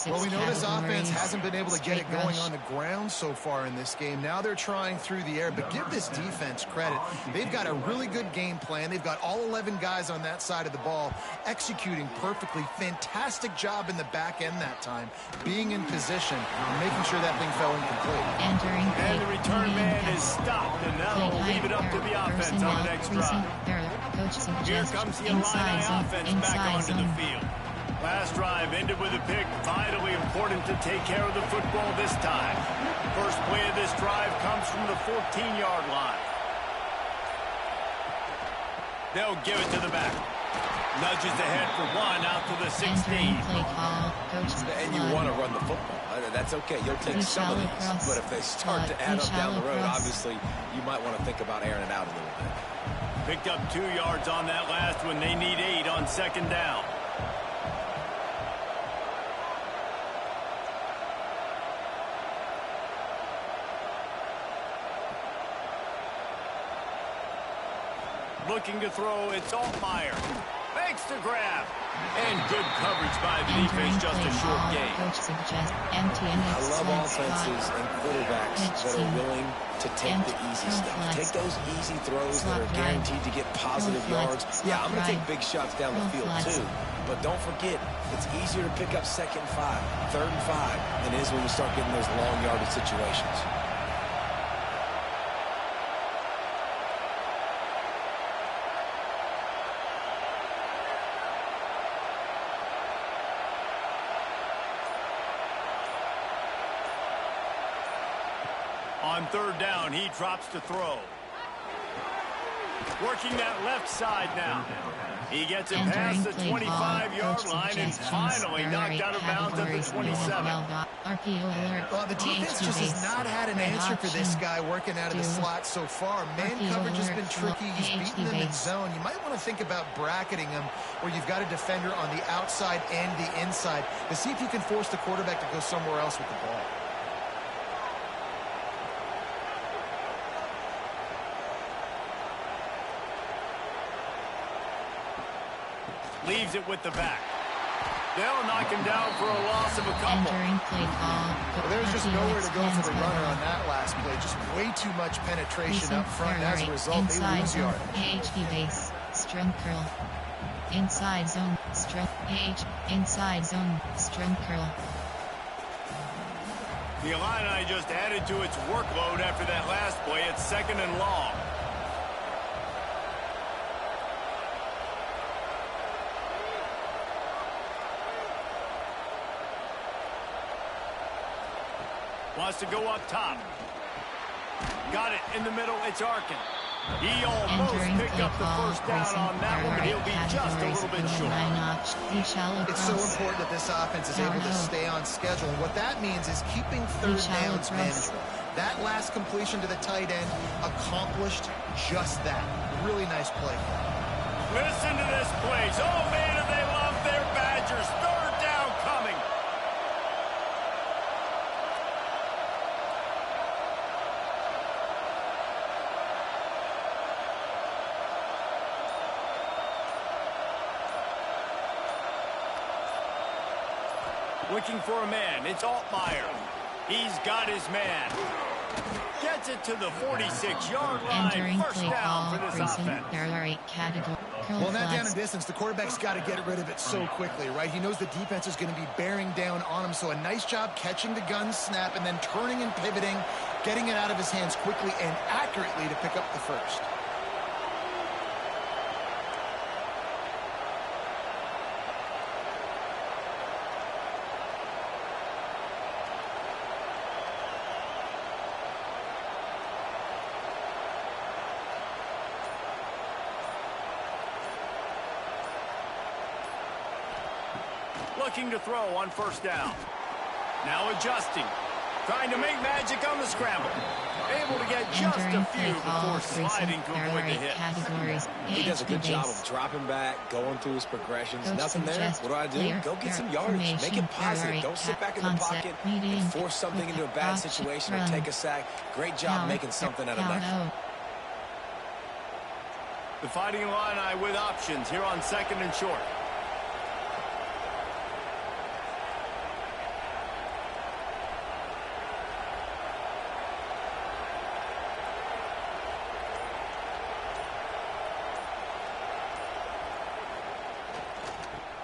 Well, we know this offense hasn't been able to get it going on the ground so far in this game. Now they're trying through the air, but give this defense credit. They've got a really good game plan. They've got all 11 guys on that side of the ball executing perfectly. Fantastic job in the back end that time, being in position and making sure that thing fell incomplete. And the return man is stopped, and now they'll leave it up to the offense on the next drive. Here comes the Illini offense back onto the field. Last drive ended with a pick. Vitally important to take care of the football this time. First play of this drive comes from the 14-yard line. They'll give it to the back. Nudges ahead for 1 out to the 16. And you want to run the football. That's okay. You'll take some of these. But if they start to add up down the road, obviously you might want to think about airing it out a little bit. Picked up 2 yards on that last one. They need 8 on 2nd down. Looking to throw, it's Altmaier. Makes the grab. And good coverage by the defense, just a short gain. I love offenses and quarterbacks that are willing to take the easy stuff. Take those easy throws that are guaranteed to get positive yards. Yeah, I'm going to take big shots down the field too. But don't forget, it's easier to pick up 2nd and 5, 3rd and 5 than it is when you start getting those long yardage situations. On 3rd down, he drops to throw. Working that left side now. He gets it past the 25-yard line and finally knocked out of bounds at the 27. Well, the defense just has not had an answer for this guy working out of the slot so far. Man coverage has been tricky. He's beaten them in zone. You might want to think about bracketing him where you've got a defender on the outside and the inside to see if you can force the quarterback to go somewhere else with the ball. Leaves it with the back. They'll knock him down for a loss of a couple. Well, there's just nowhere to go for the runner on that last play. Just way too much penetration up front. As a result, they lose yard. AHP base, string curl. Inside zone, inside zone, string curl. The Illini just added to its workload after that last play. It's 2nd and long. Wants to go up top. Got it in the middle. It's Arkin. He almost picked up the first down on that one, but he'll be just a little bit short. It's so important that this offense is able to stay on schedule. And what that means is keeping third downs manageable. That last completion to the tight end accomplished just that. Really nice play. Listen to this place. Oh, man, do they love their Badgers. Third down coming. Looking for a man. It's Altmaier. He's got his man. Gets it to the 46-yard line. Entering First play down call, for this Grayson. offense. There are 8 categories. Well, in that down and distance, the quarterback's got to get rid of it so quickly, right? He knows the defense is going to be bearing down on him, so a nice job catching the gun snap and then turning and pivoting, getting it out of his hands quickly and accurately to pick up the first. Looking to throw on first down. Now adjusting. Trying to make magic on the scramble. Able to get just a few before sliding to avoid the hit. He does a good job of dropping back, going through his progressions. Nothing there. What do? Go get some yardage. Make it positive. Don't sit back in the pocket and force something into a bad situation or take a sack. Great job making something out of nothing. The Fighting Illini with options here on second and short.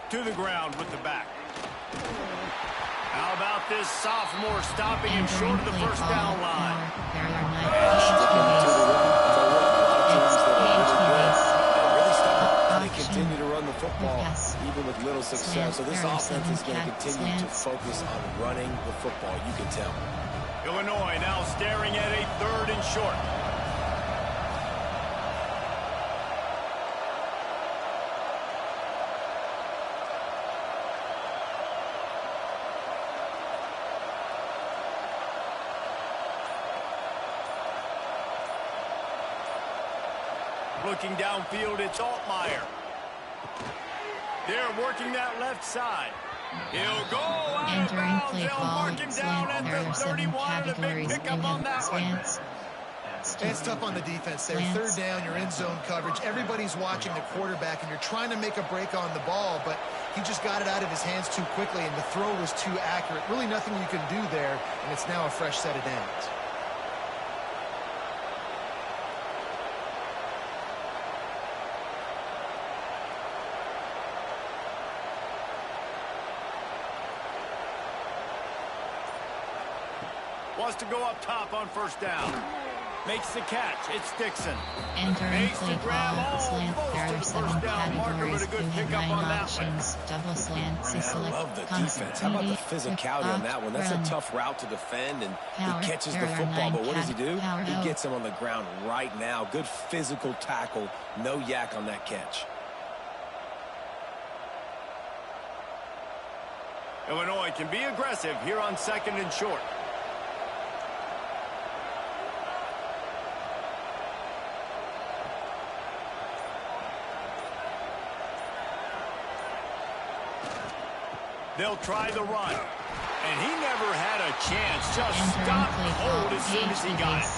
To the ground with the back. How about this sophomore stopping him short of the first down line? They continue to run the football even with little success. So this offense is going to continue to focus on running the football. You can tell. Illinois now staring at a third and short. Looking downfield, it's Altmaier. They're working that left side. He'll go out of bounds. They'll mark him down at the 31 and a big pickup on that one. It's tough on the defense there. Third down, you're in zone coverage. Everybody's watching the quarterback, and you're trying to make a break on the ball, but he just got it out of his hands too quickly, and the throw was too accurate. Really nothing you can do there, and it's now a fresh set of downs. Wants to go up top on first down. Makes the catch. It's Dixon. Entering play call, slant. There are 7 categories. You have 9 options. Double slant, I love the defense. How about the physicality on that one? That's a tough route to defend, and he catches the football, but what does he do? He gets him on the ground right now. Good physical tackle. No yak on that catch. Illinois can be aggressive here on second and short. They'll try the run. And he never had a chance. Just stopped cold as soon as he got it.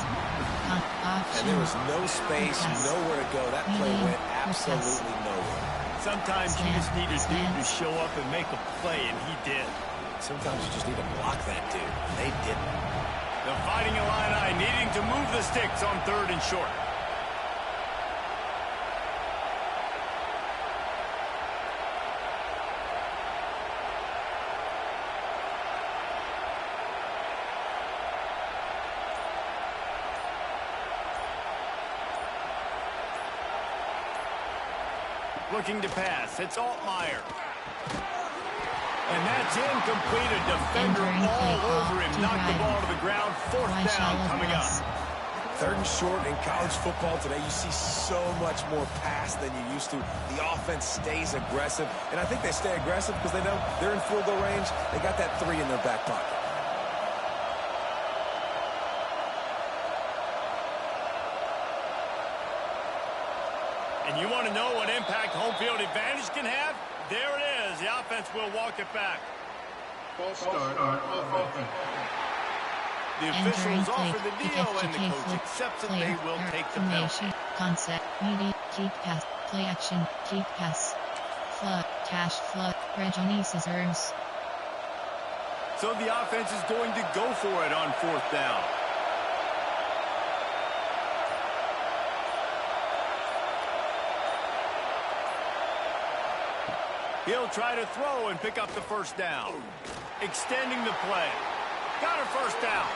And there was no space, nowhere to go. That play went absolutely nowhere. Sometimes you just need a dude to show up and make a play, and he did. Sometimes you just need to block that dude. They didn't. The Fighting Illini needing to move the sticks on third and short. Looking to pass. It's Altmaier. And that's incomplete. A defender all over him. Knocked the ball to the ground. Fourth down coming up. Third and short in college football today, you see so much more pass than you used to. The offense stays aggressive, and I think they stay aggressive because they know they're in field goal range. They got that 3 in their back pocket. And you want to know what impact home field advantage can have? There it is. The offense will walk it back. False start on offense. The officials offer the deal, and the coach accepts it. They will take the penalty. Concept, media, keep pass, play action, keep pass, flood, cash flood, Reggie scissors. So the offense is going to go for it on fourth down. He'll try to throw and pick up the first down. Extending the play. Got a first down.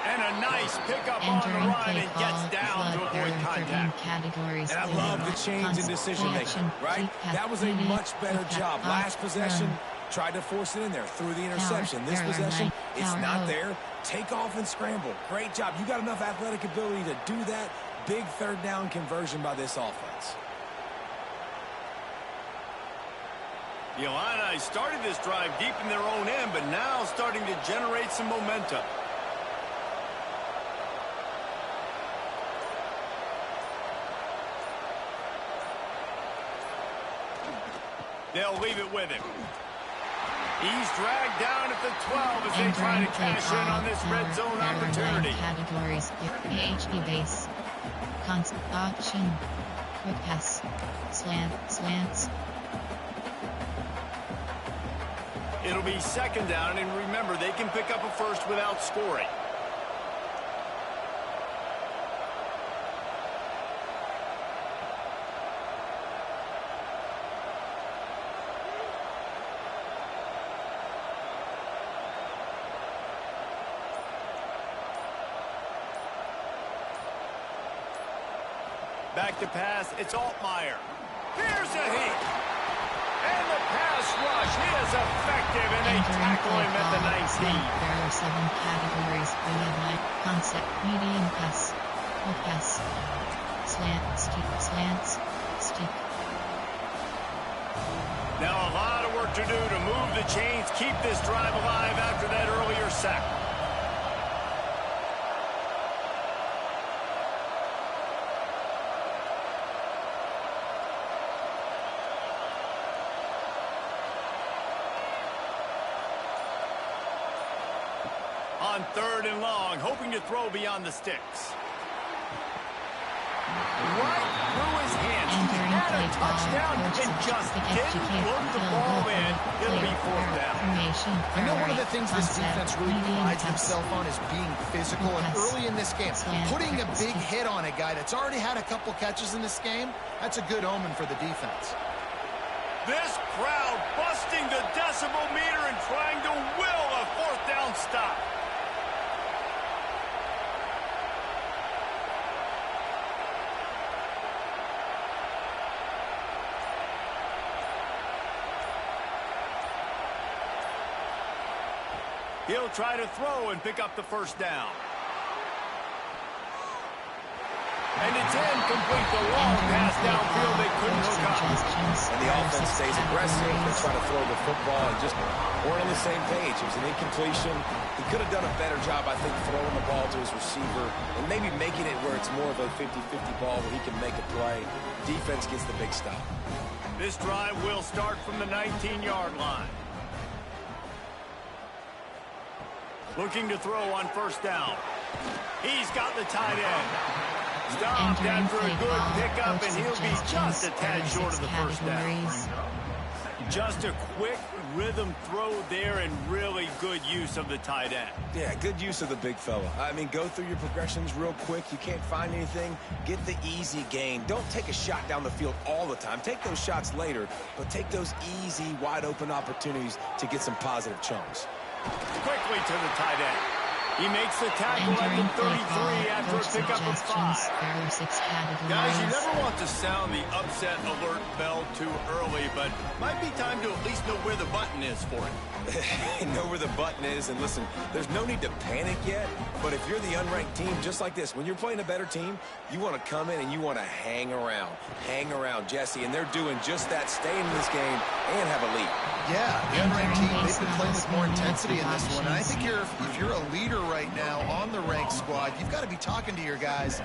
And a nice pickup on the run and gets down to avoid contact. Categories and I love the change in decision-making, right? That was a much better job. Last possession, tried to force it in there through the interception. This possession, it's not there. Take off and scramble. Great job. You got enough athletic ability to do that. Big third down conversion by this offense. The Illini started this drive deep in their own end, but now starting to generate some momentum. They'll leave it with him. He's dragged down at the 12 as they try to cash in on this red zone opportunity. Categories, PHP base, constant option, quick pass, slants. It'll be second down, and remember, they can pick up a first without scoring. Back to pass, it's Altmaier. Here's a heat. And the pass rush, he is effective, and they tackle him at the 19. There are 7 categories. We have line, concept, medium pass, quick pass, slants, stick. Now a lot of work to do to move the chains, keep this drive alive after that earlier sack. On third and long, hoping to throw beyond the sticks. Right through his hands. Had a touchdown and just didn't look the ball in. It'll be fourth down. I know one of the things this defense really prides himself on is being physical, and early in this game, putting a big hit on a guy that's already had a couple catches in this game, that's a good omen for the defense. This crowd busting the decibel meter and trying to will a fourth down stop. He'll try to throw and pick up the first down. And it's incomplete. The long pass downfield, they couldn't hook up. And the offense stays aggressive. They try to throw the football and just weren't on the same page. It was an incompletion. He could have done a better job, I think, throwing the ball to his receiver and maybe making it where it's more of a 50-50 ball where he can make a play. Defense gets the big stop. This drive will start from the 19-yard line. Looking to throw on first down. He's got the tight end. Stopped after a good pickup, and he'll be just a tad short of the first down. Just a quick rhythm throw there and really good use of the tight end. Yeah, good use of the big fella. I mean, go through your progressions real quick. You can't find anything. Get the easy gain. Don't take a shot down the field all the time. Take those shots later, but take those easy, wide-open opportunities to get some positive chunks. Quickly to the tight end. He makes the tackle at the 33 after a pickup of 5. Guys, you never want to sound the upset alert bell too early, but might be time to at least know where the button is for it. Know where the button is, and listen, there's no need to panic yet, but if you're the unranked team, just like this, when you're playing a better team, you want to come in and you want to hang around. Hang around, Jesse, and they're doing just that, stay in this game and have a lead. Yeah, the unranked team, they've been playing with more intensity in this one, and I think if you're a leader right now on the ranked squad, you've got to be talking to your guys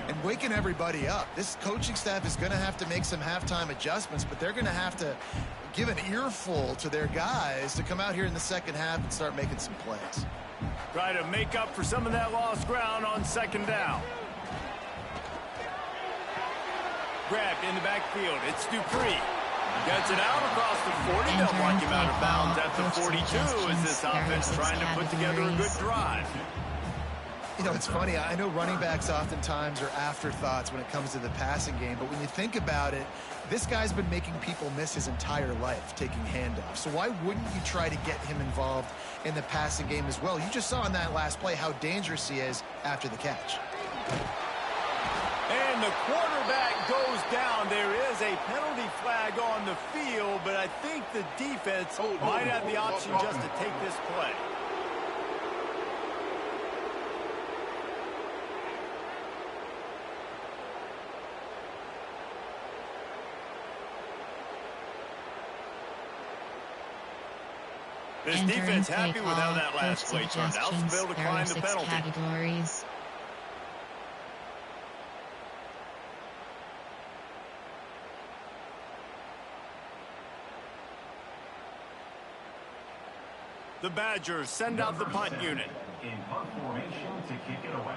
and waking everybody up. This coaching staff is going to have to make some halftime adjustments, but they're going to have to give an earful to their guys to come out here in the second half and start making some plays. Try to make up for some of that lost ground on second down. Grabbed in the backfield. It's Dupree. Gets it out across the 40. They'll block him out of bounds at the 42 as this offense trying to put together a good drive. You know, it's funny. I know running backs oftentimes are afterthoughts when it comes to the passing game, but when you think about it, this guy's been making people miss his entire life taking handoffs. So why wouldn't you try to get him involved in the passing game as well? You just saw in that last play how dangerous he is after the catch. And the quarterback goes down. There is a penalty flag on the field, but I think the defense might have the option just to take this play. This defense happy with how that last play turned out, so they'll decline the penalty. Categories. The Badgers send out the punt unit. In punt formation to kick it away.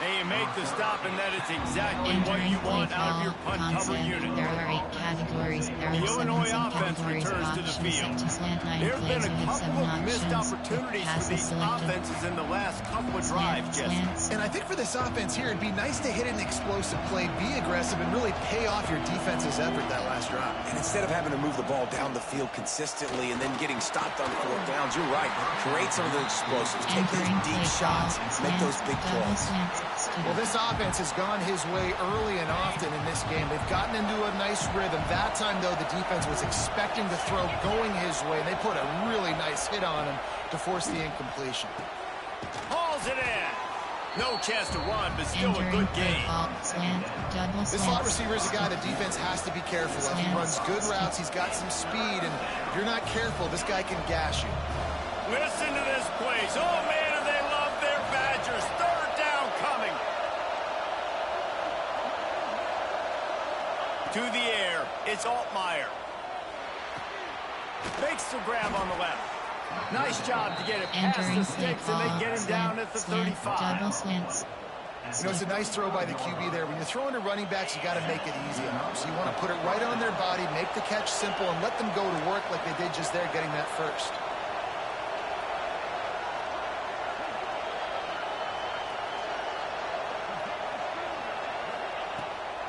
And you make the stop, and that is exactly what you want out of your punt cover unit. There are 8 categories. There The are 7 Illinois offense categories of returns to the options field. set to slant 9 There have plays been a with 7 couple of missed options. opportunities for Passes these selected. offenses in the last couple of drives, Jesse. Slants. And I think for this offense here, it'd be nice to hit an explosive play, be aggressive, and really pay off your defense's effort that last drive. And instead of having to move the ball down the field consistently and then getting stopped on 4th downs, you're right. Create some of those explosives. Take those Entering deep play shots. call, Make those big double plays. slants, Well, this offense has gone his way early and often in this game. They've gotten into a nice rhythm. That time, though, the defense was expecting the throw going his way, and they put a really nice hit on him to force the incompletion. Hauls it in. No chance to run, but still a Entering good play game. call, slant, double This slants. slot receiver is a guy the defense has to be careful of. He runs good routes. He's got some speed, and if you're not careful, this guy can gash you. Listen to this place. Oh, man, do they love their Badgers. 3rd down coming. To the air, it's Altmaier. Makes the grab on the left. Nice job to get it past Entering the play sticks and then call, get him down at the slant, 35. double slants. You know, it's a nice throw by the QB there. When you're throwing to running backs, you got to make it easy on them. So you want to put it right on their body, make the catch simple, and let them go to work like they did just there, getting that first.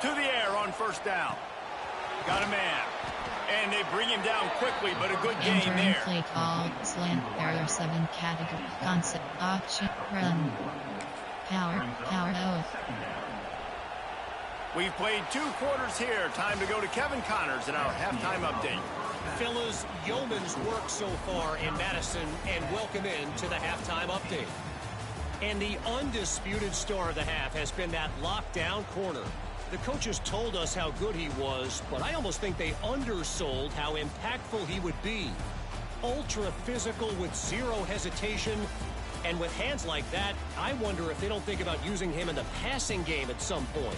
To the air on 1st down. Got a man. And they bring him down quickly, but a good game Entering there. play call, slant. There are 7 categories. Concept, option, run, power, We've played 2 quarters here. Time to go to Kevin Connors in our halftime update. Fellas, yeoman's work so far in Madison, and welcome in to the halftime update. And the undisputed star of the half has been that lockdown corner. The coaches told us how good he was, but I almost think they undersold how impactful he would be. Ultra physical with 0 hesitation, and with hands like that, I wonder if they don't think about using him in the passing game at some point.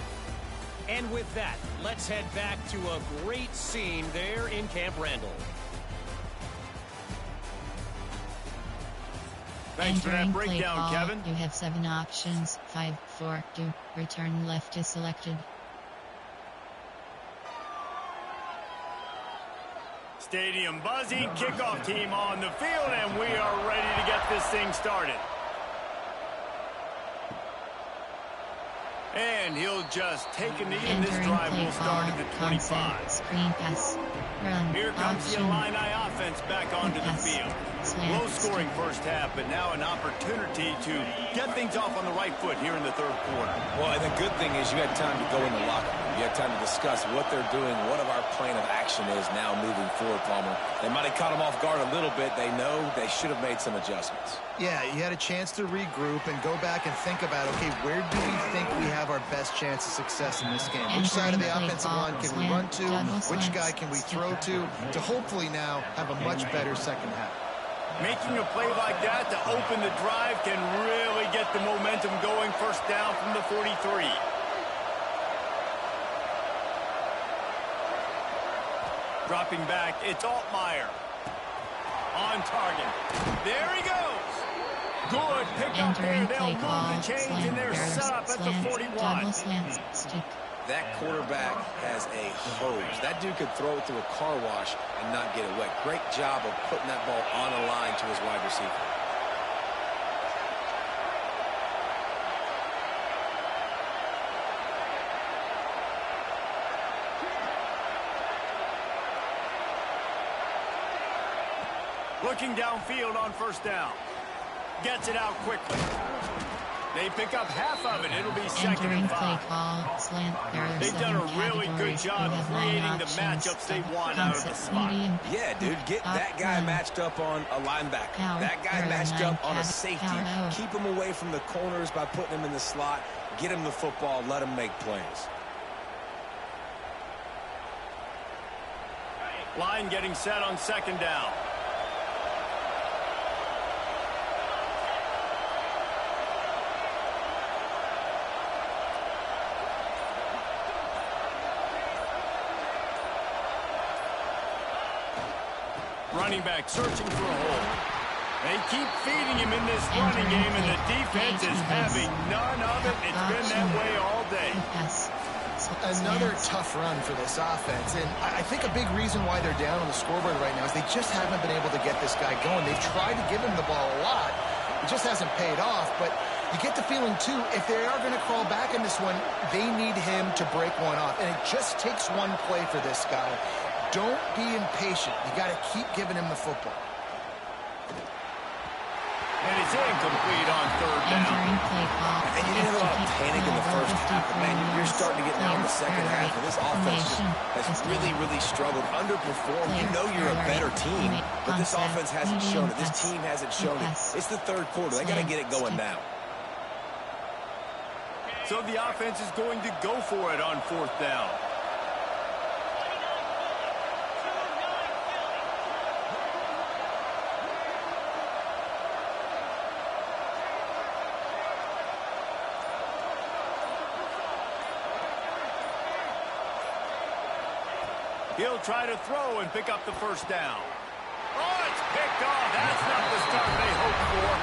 And with that, let's head back to a great scene there in Camp Randall. Thanks for that Entering play breakdown, call, Kevin. You have 7 options. 5, 4, 2. Return left is selected. Stadium buzzing, kickoff team on the field, and we are ready to get this thing started. And he'll just take a knee, and this drive will start at the 25. Screen pass. Run. Here comes the Illini offense back onto the field. Low-scoring first half, but now an opportunity to get things off on the right foot here in the third quarter. Well, and the good thing is you had time to go in the locker room. You had time to discuss what they're doing, what our plan of action is now moving forward, Palmer. They might have caught them off guard a little bit. They know they should have made some adjustments. Yeah, you had a chance to regroup and go back and think about, okay, where do we think we have our best chance of success in this game? Which side of the offensive line can we run to? Which guy can we throw to hopefully now have a much better second half? Making a play like that to open the drive can really get the momentum going. First down from the 43. Dropping back, it's Altmaier. On target. There he goes. Good pick up there. They'll move the chains, and they're set up at the 41. That quarterback has a hose. That dude could throw it through a car wash and not get it wet. Great job of putting that ball on a line to his wide receiver. Looking downfield on first down. Gets it out quickly. They pick up half of it. It'll be second and 5. They've done a really good job creating the matchups they want out of the slot. Yeah, dude, get that guy matched up on a linebacker. That guy matched up on a safety. Keep him away from the corners by putting him in the slot. Get him the football. Let him make plays. Line getting set on second down. Running back searching for a hole. They keep feeding him in this running game, and the defense is having none of it. It's been that way all day. Another tough run for this offense, and I think a big reason why they're down on the scoreboard right now is they just haven't been able to get this guy going. They've tried to give him the ball a lot. It just hasn't paid off, but you get the feeling, too, if they are going to crawl back in this one, they need him to break one off, and it just takes one play for this guy. Don't be impatient. You got to keep giving him the football. And it's incomplete on third down. And you didn't have a lot of panic in the first half, but man, you're starting to get now in the second half, and this offense has really, really struggled, underperformed. You know you're a better team, but this offense hasn't shown it. This team hasn't shown it. It's the third quarter. They got to get it going now. So the offense is going to go for it on fourth down. He'll try to throw and pick up the first down. Oh, it's picked off. That's not the start they hoped for.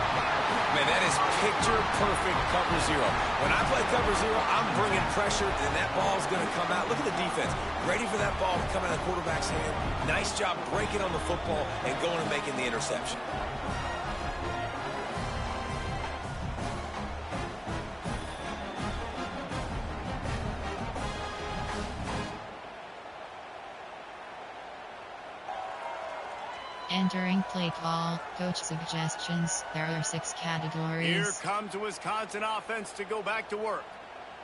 Man, that is picture-perfect cover zero. When I play cover zero, I'm bringing pressure, and that ball's going to come out. Look at the defense. Ready for that ball to come out of the quarterback's hand. Nice job breaking on the football and going and making the interception. Entering play call, coach suggestions. There are 6 categories. Here comes the Wisconsin offense to go back to work.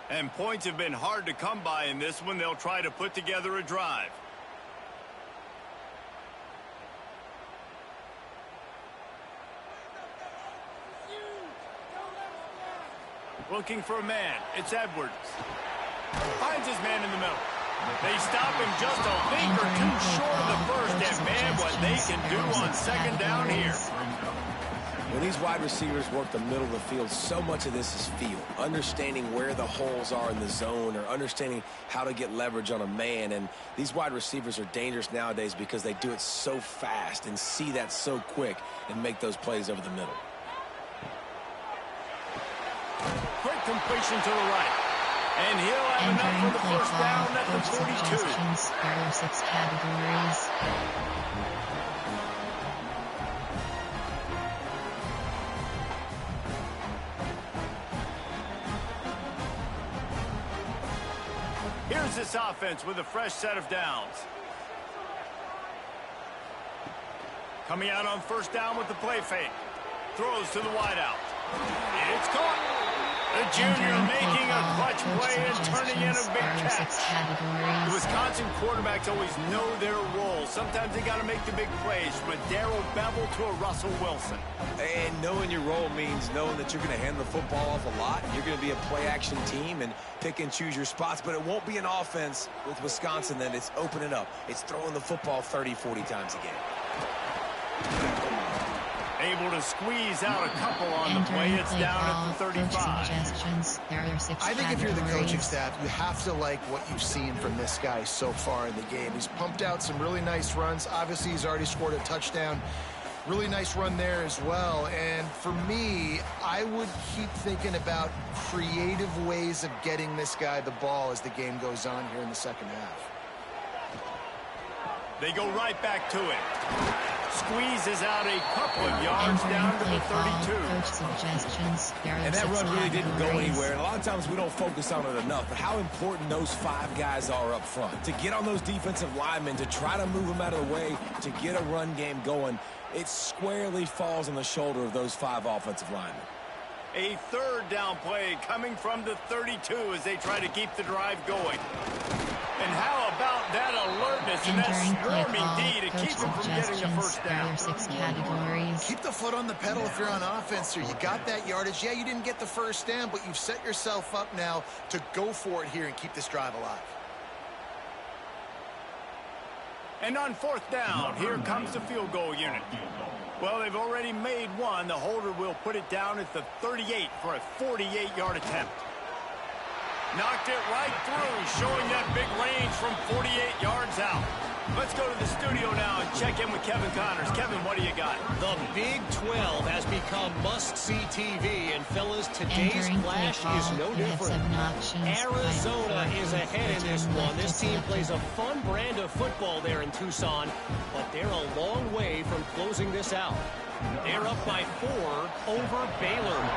And points have been hard to come by in this one. They'll try to put together a drive. Looking for a man. It's Edwards. Finds his man in the middle. They stop him just a link or two short of the first, and man, what they can do on second down here. When these wide receivers work the middle of the field, so much of this is feel. Understanding where the holes are in the zone, or understanding how to get leverage on a man. And these wide receivers are dangerous nowadays because they do it so fast and see that so quick and make those plays over the middle. Quick completion to the right. And he'll have enough for the first down at the 42. There are 6 categories. Here's this offense with a fresh set of downs. Coming out on first down with the play fake. Throws to the wideout. It's caught. The junior making a clutch play and turning in a big catch. The Wisconsin quarterbacks always know their role. Sometimes they got to make the big plays, from a Darrell Bevell to a Russell Wilson. And knowing your role means knowing that you're going to hand the football off a lot. You're going to be a play-action team and pick and choose your spots, but it won't be an offense with Wisconsin that it's opening up. It's throwing the football 30, 40 times a game. Able to squeeze out a couple on the play. It's down at the 35. I think if you're the coaching staff, you have to like what you've seen from this guy so far in the game. He's pumped out some really nice runs. Obviously, he's already scored a touchdown. Really nice run there as well. And for me, I would keep thinking about creative ways of getting this guy the ball as the game goes on here in the second half. They go right back to it. Squeezes out a couple of yards down to the 32. And that run really didn't go anywhere. And a lot of times we don't focus on it enough, but how important those 5 guys are up front. To get on those defensive linemen, to try to move them out of the way, to get a run game going, it squarely falls on the shoulder of those 5 offensive linemen. A third down play coming from the 32 as they try to keep the drive going. And how about that alertness and that swarming D to keep them from getting the first down? 6 categories. Keep the foot on the pedal if you're on offense here. You got that yardage. Yeah, you didn't get the first down, but you've set yourself up now to go for it here and keep this drive alive. And on fourth down, here comes the field goal unit. Well, they've already made one. The holder will put it down at the 38 for a 48-yard attempt. Knocked it right through, showing that big range from 48 yards out. Let's go to the studio now and check in with Kevin Connors. Kevin, what do you got? The Big 12 has become must-see TV, and fellas, today's clash is no different. Arizona is ahead in this one. This team plays a fun brand of football there in Tucson, but they're a long way from closing this out. They're up by 4 over Baylor.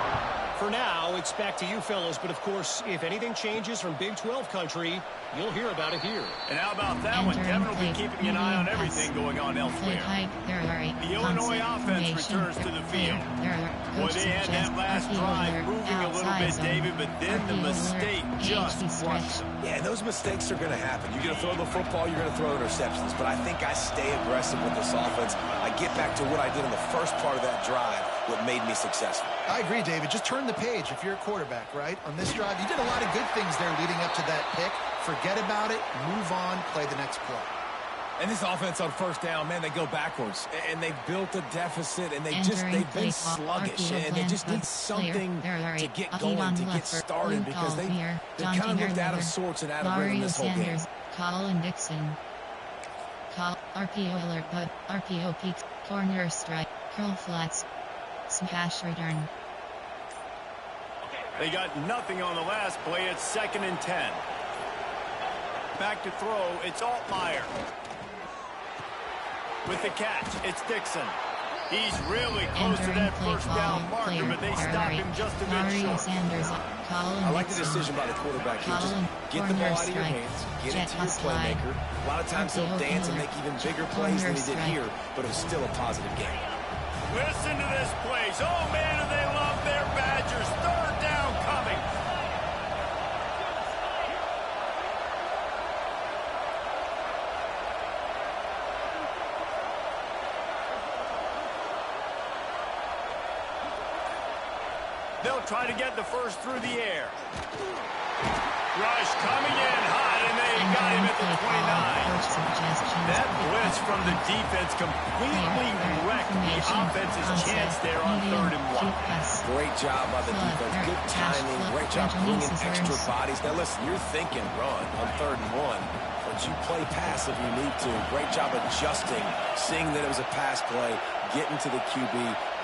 For now, it's back to you fellas, but of course, if anything changes from Big 12 country, you'll hear about it here. And how about that one? Kevin will be keeping an eye on everything going on elsewhere. The Illinois offense returns to the field. Boy, they had that last drive moving a little bit, David, but then the mistake just crushed them. Yeah, those mistakes are going to happen. You're going to throw the football, you're going to throw interceptions, but I think I stay aggressive with this offense. I get back to what I did in the first part of that drive, what made me successful. I agree, David. Just turn the page if you're a quarterback, right? On this drive, you did a lot of good things there leading up to that pick. Forget about it, move on, play the next play. And this offense on first down, man, they go backwards. And they built a deficit, and they've been sluggish. And they just need something to get going, to get started, because they kind of looked out of sorts and out of rhythm this whole game. Colin Dixon. RPO alert, but RPO peak, corner strike, curl flats, smash return. They got nothing on the last play. It's 2nd and 10. Back to throw, it's Altmaier. With the catch, it's Dixon. He's really close to that first down marker, but they stop him just a bit short. I like the decision by the quarterback here. Just get the ball out of your hands, get it to your playmaker. A lot of times he'll dance and make even bigger plays than he did here, but it was still a positive game. Listen to this place. Oh, man, do they love their Badgers. 3rd down coming. They'll try to get the first through the air. Rush coming in hot, and they got him at the 29. That blitz from the defense completely wrecked the offense's chance there on 3rd and 1. Great job by the defense. Good timing. Great job bringing extra bodies. Now, listen, you're thinking run on 3rd and 1, but you play pass if you need to. Great job adjusting, seeing that it was a pass play, getting to the QB,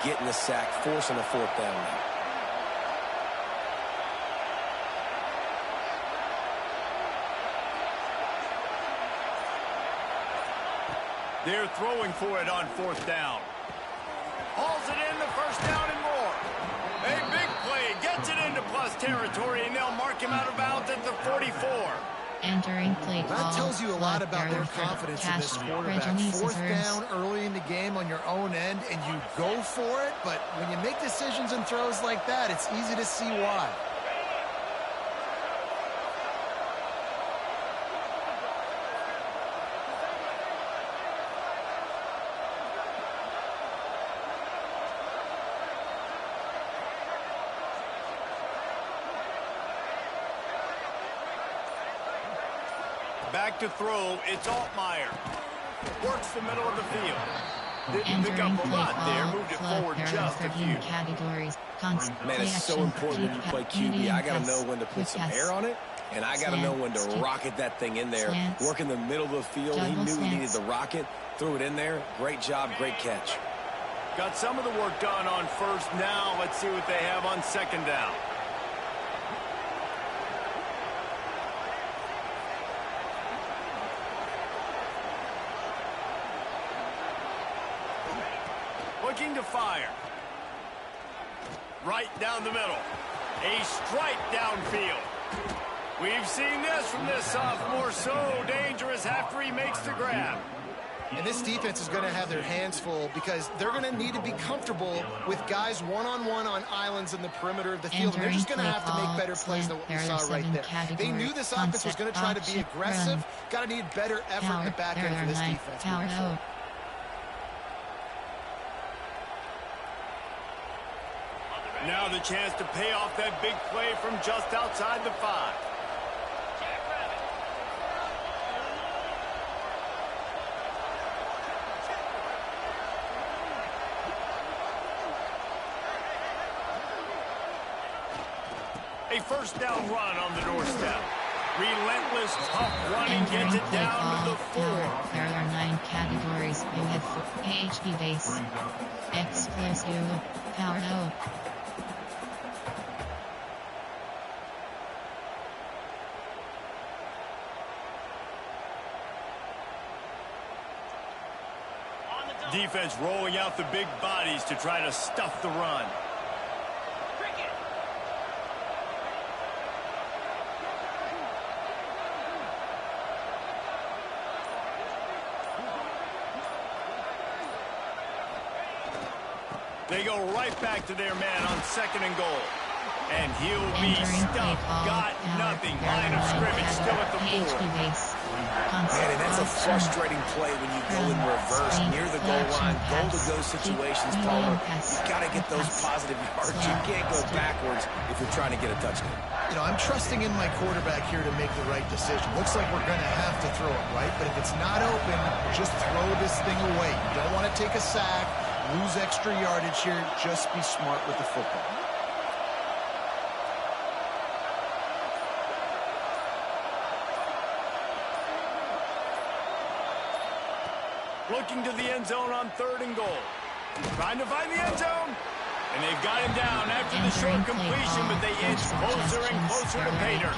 getting the sack, forcing a 4th down now. They're throwing for it on 4th down. Hauls it in the 1st down and more. A big play, gets it into plus territory, and they'll mark him out of bounds at the 44. Entering play call. That tells you a lot about their confidence in this quarterback. Fourth down early in the game on your own end, and you go for it, but when you make decisions and throws like that, it's easy to see why. Back to throw, it's Altmaier. Works the middle of the field. Didn't pick up a lot there, moved it forward just a few. Categories. Man, it's so important when you play QB. I got to know when to put some air on it, and I got to know when to rocket that thing in there. Work in the middle of the field. He knew he needed the rocket, threw it in there. Great job, great catch. Got some of the work done on first. Now let's see what they have on second down. Looking to fire. Right down the middle. A strike downfield. We've seen this from this sophomore. So dangerous after he makes the grab. And this defense is going to have their hands full because they're going to need to be comfortable with guys one-on-one on islands in the perimeter of the field. And they're just going to have to make better plays than what we saw right there. They knew this offense was going to try to be aggressive. Got to need better effort in the back end for this defense. Now the chance to pay off that big play from just outside the 5. A first down run on the doorstep. Relentless, tough running gets it down to the 4. There are 9 categories. You have PHP base, explosive, power O. Defense rolling out the big bodies to try to stuff the run. They go right back to their man on second and goal. And he'll be stuffed. Got nothing. Line of scrimmage still at the 4. Man, and that's a frustrating play when you go in reverse near the goal line. Goal-to-go situations, Palmer. You've got to get those positive yards. You can't go backwards if you're trying to get a touchdown. You know, I'm trusting in my quarterback here to make the right decision. Looks like we're going to have to throw it, right? But if it's not open, just throw this thing away. You don't want to take a sack, lose extra yardage here. Just be smart with the football. Looking to the end zone on third and goal. Trying to find the end zone. And they've got him down after the short completion, but they inch closer and closer to pay dirt.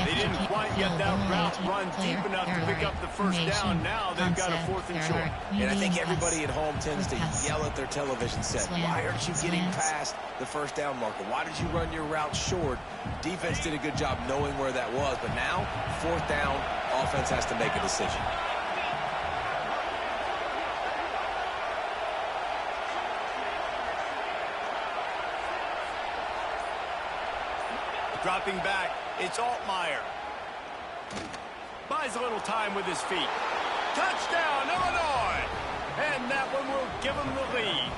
They didn't quite get that route run deep enough to pick up the first down. Now they've got a 4th and short. And I think everybody at home tends to yell at their television set. Why aren't you getting past the first down marker? Why did you run your route short? Defense did a good job knowing where that was, but now, 4th down, offense has to make a decision. Dropping back, it's Altmaier. Buys a little time with his feet. Touchdown, Illinois! And that one will give them the lead.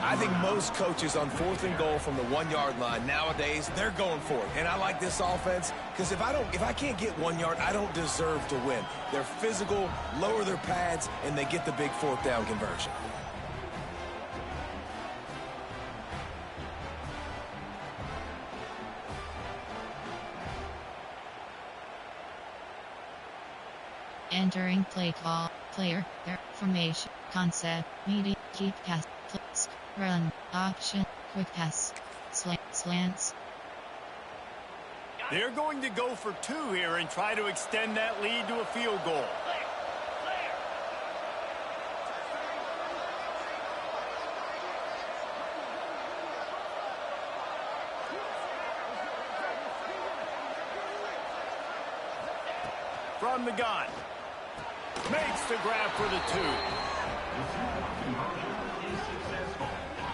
I think most coaches on 4th and goal from the 1-yard line nowadays, they're going for it. And I like this offense because if I can't get 1 yard, I don't deserve to win. They're physical, lower their pads, and they get the big 4th down conversion. Entering play call, player, their formation, concept, media, keep pass, flips, run, option, quick pass, slants. They're going to go for 2 here and try to extend that lead to a field goal. from the gun. Makes the grab for the 2.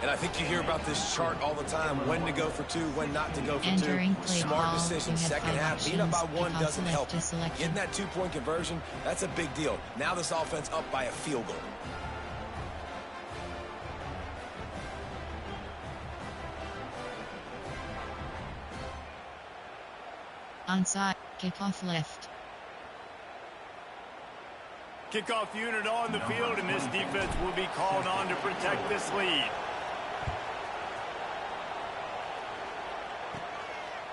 And I think you hear about this chart all the time, when to go for 2, when not to go for 2. Entering play Smart call, decision. we have Second 5 half, being up by options. 1 Kick off doesn't help. select to selection. Getting that 2-point conversion, that's a big deal. Now this offense up by a field goal. Onside, kickoff left. Kickoff unit on the field, and this defense will be called on to protect this lead.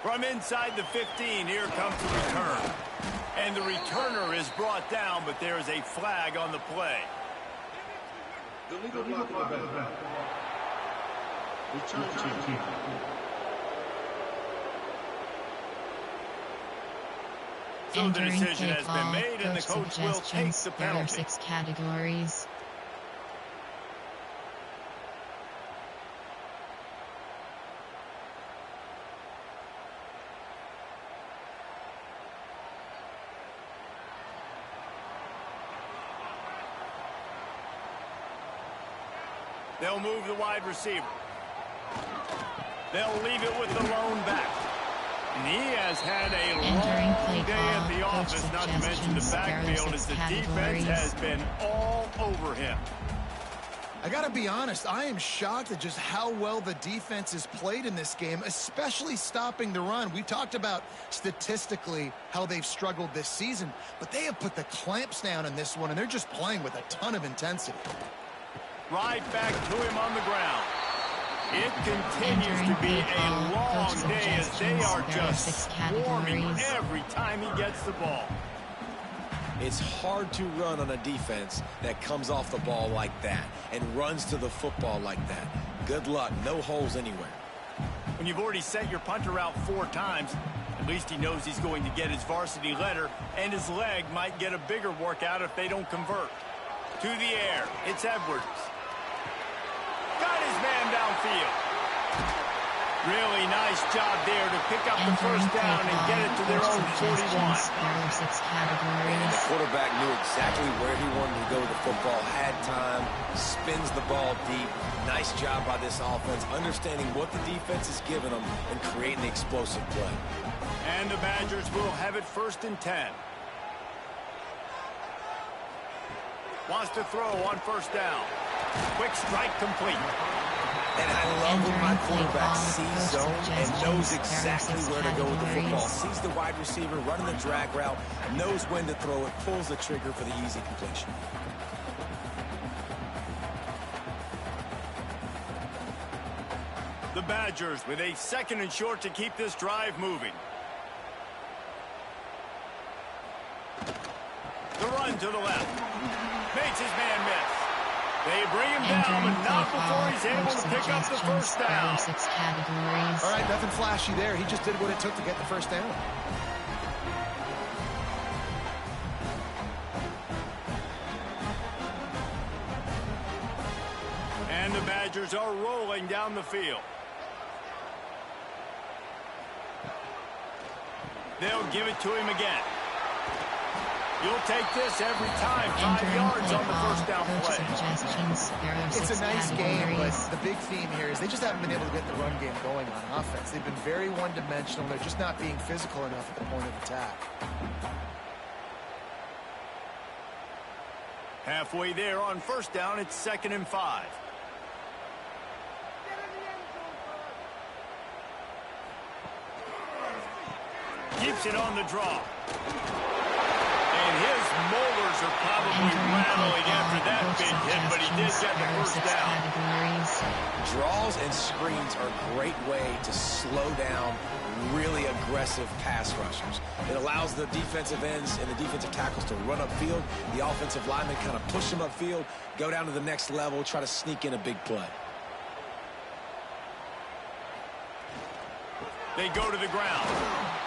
From inside the 15, here comes the return. And the returner is brought down, but there is a flag on the play. The legal block of the back. Return team. So the Entering decision play has call, been made, and the coach will take suggestions. the There are penalty. 6 categories. They'll move the wide receiver. They'll leave it with the lone back. And he has had a long day at the office, not to mention the backfield, as the defense has been all over him. I got to be honest, I am shocked at just how well the defense has played in this game, especially stopping the run. We talked about statistically how they've struggled this season, but they have put the clamps down in this one, and they're just playing with a ton of intensity. Right back to him on the ground. It continues to be a long day as they are just swarming every time he gets the ball. It's hard to run on a defense that comes off the ball like that and runs to the football like that. Good luck. No holes anywhere. When you've already sent your punter out 4 times, at least he knows he's going to get his varsity letter, and his leg might get a bigger workout if they don't convert. To the air, it's Edwards. Got his man downfield. Really nice job there to pick up the first down and get it to their own 41. There are 6 categories. And the quarterback knew exactly where he wanted to go with the football, had time, spins the ball deep. Nice job by this offense, understanding what the defense is giving them and creating the explosive play. And the Badgers will have it 1st and 10. Wants to throw on 1st down. Quick strike complete. And I love when my quarterback sees zone and knows exactly where to go with the football. Sees the wide receiver running the drag route, knows when to throw it, pulls the trigger for the easy completion. The Badgers with a 2nd and short to keep this drive moving. The run to the left. Makes his man miss. They bring him down, but not before he's able to pick up the 1st down. 6 categories. All right, nothing flashy there. He just did what it took to get the 1st down. And the Badgers are rolling down the field. They'll give it to him again. You'll take this every time. 5 yards on the 1st down play. It's a nice game, but the big theme here is they just haven't been able to get the run game going on offense. They've been very one-dimensional. They're just not being physical enough at the point of attack. Halfway there on 1st down, it's 2nd and 5. Keeps it on the draw. And his molars are probably rattling after that big hit, but he did get the 1st down. Draws and screens are a great way to slow down really aggressive pass rushers. It allows the defensive ends and the defensive tackles to run upfield. The offensive linemen kind of push them upfield, go down to the next level, try to sneak in a big play. They go to the ground.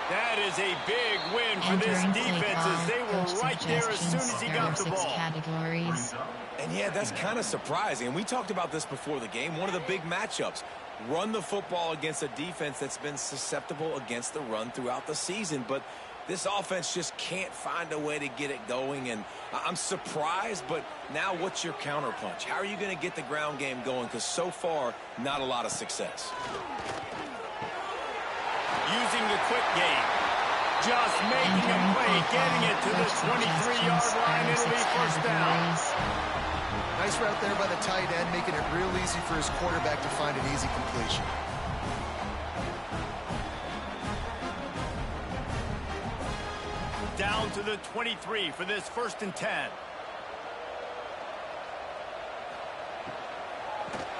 That is a big win for this defense as they were right there as soon as he got the ball. And yeah, that's kind of surprising. And we talked about this before the game. One of the big matchups. Run the football against a defense that's been susceptible against the run throughout the season. But This offense just can't find a way to get it going, and I'm surprised, but now what's your counterpunch? How are you going to get the ground game going? Because so far, not a lot of success. Using the quick game. Just making a play, getting it to the 23-yard line. It'll be first down. Nice route there by the tight end, making it real easy for his quarterback to find an easy completion. Down to the 23 for this 1st and 10.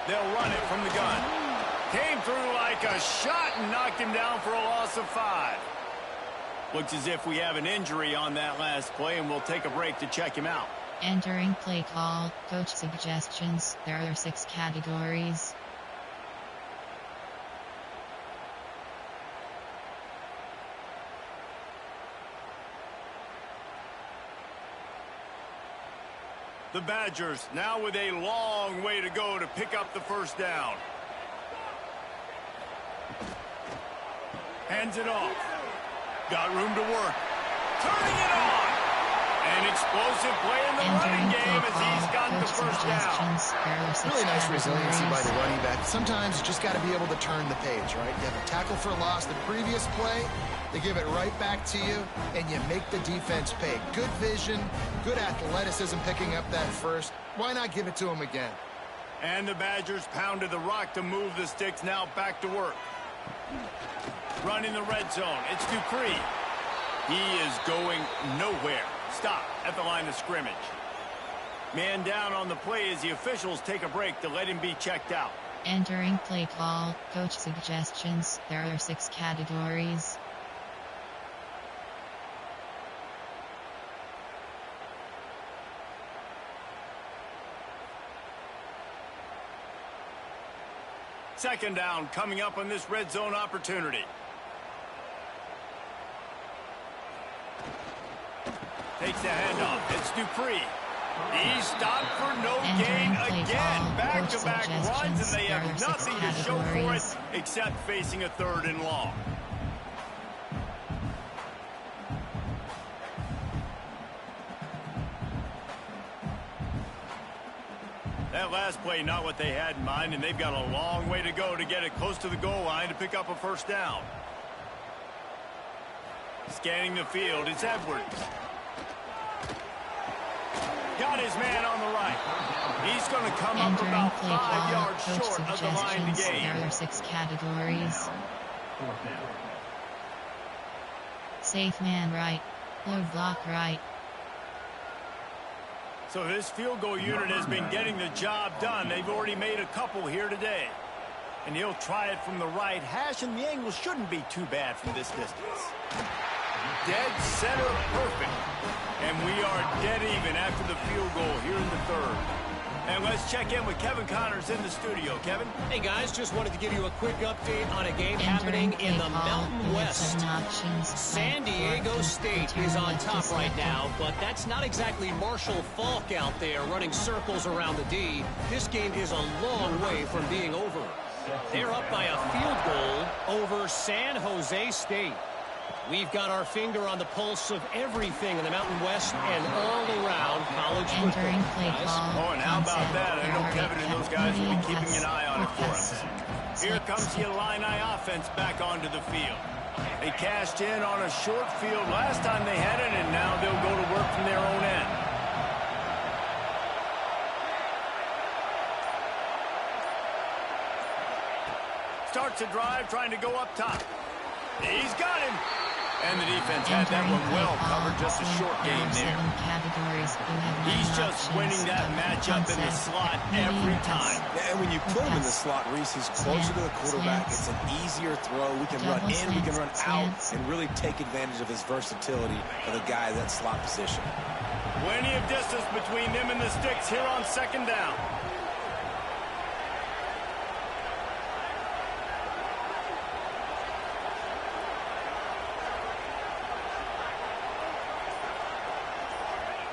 They'll run it from the gun. Came through like a shot and knocked him down for a loss of 5. Looks as if we have an injury on that last play, and we'll take a break to check him out. Entering play call, coach suggestions. There are 6 categories. The Badgers now with a long way to go to pick up the first down. Hands it off. Got room to work. Turning it on. An explosive play in the running game as he's got the first down. Really nice resiliency by the running back. Sometimes you just got to be able to turn the page, right? You have a tackle for loss the previous play. They give it right back to you, and you make the defense pay. Good vision, good athleticism picking up that first. Why not give it to him again? And the Badgers pounded the rock to move the sticks. Now back to work. Running the red zone. It's Dupree. He is going nowhere. Stop at the line of scrimmage. Man down on the play as the officials take a break to let him be checked out. Entering play call, coach suggestions. There are 6 categories. Second down coming up on this red zone opportunity. Takes the handoff. It's Dupree. He's stopped for no gain again. Back-to-back runs, and they have nothing to show for it except facing a 3rd and long. That last play, not what they had in mind, and they've got a long way to go to get it close to the goal line to pick up a first down. Scanning the field, it's Edwards. Got his man on the right. He's going to come up about 5 yards short of the line to gain. There are 6 categories. Safe man right. Low block right. So this field goal unit has been getting the job done. They've already made a couple here today. And he'll try it from the right hash, and the angle shouldn't be too bad from this distance. Dead center perfect. And we are dead even after the field goal here in the 3rd. And let's check in with Kevin Connors in the studio. Kevin? Hey, guys, just wanted to give you a quick update on a game happening in the Mountain West. San Diego State is on top right now, but that's not exactly Marshall Faulk out there running circles around the D. This game is a long way from being over. They're up by a field goal over San Jose State. We've got our finger on the pulse of everything in the Mountain West and all around college football. Oh, and how about that? I know Kevin and those guys will be keeping an eye on it for us. Here comes the Illini offense back onto the field. They cashed in on a short field last time they had it, and now they'll go to work from their own end. Starts a drive trying to go up top. He's got him. And the defense had that one well covered, just a short game there. He's just winning that matchup in the slot every time. And when you put him in the slot, Reese, he's closer to the quarterback. It's an easier throw. We can run in, we can run out, and really take advantage of his versatility of the guy in that slot position. Plenty of distance between them and the sticks here on 2nd down.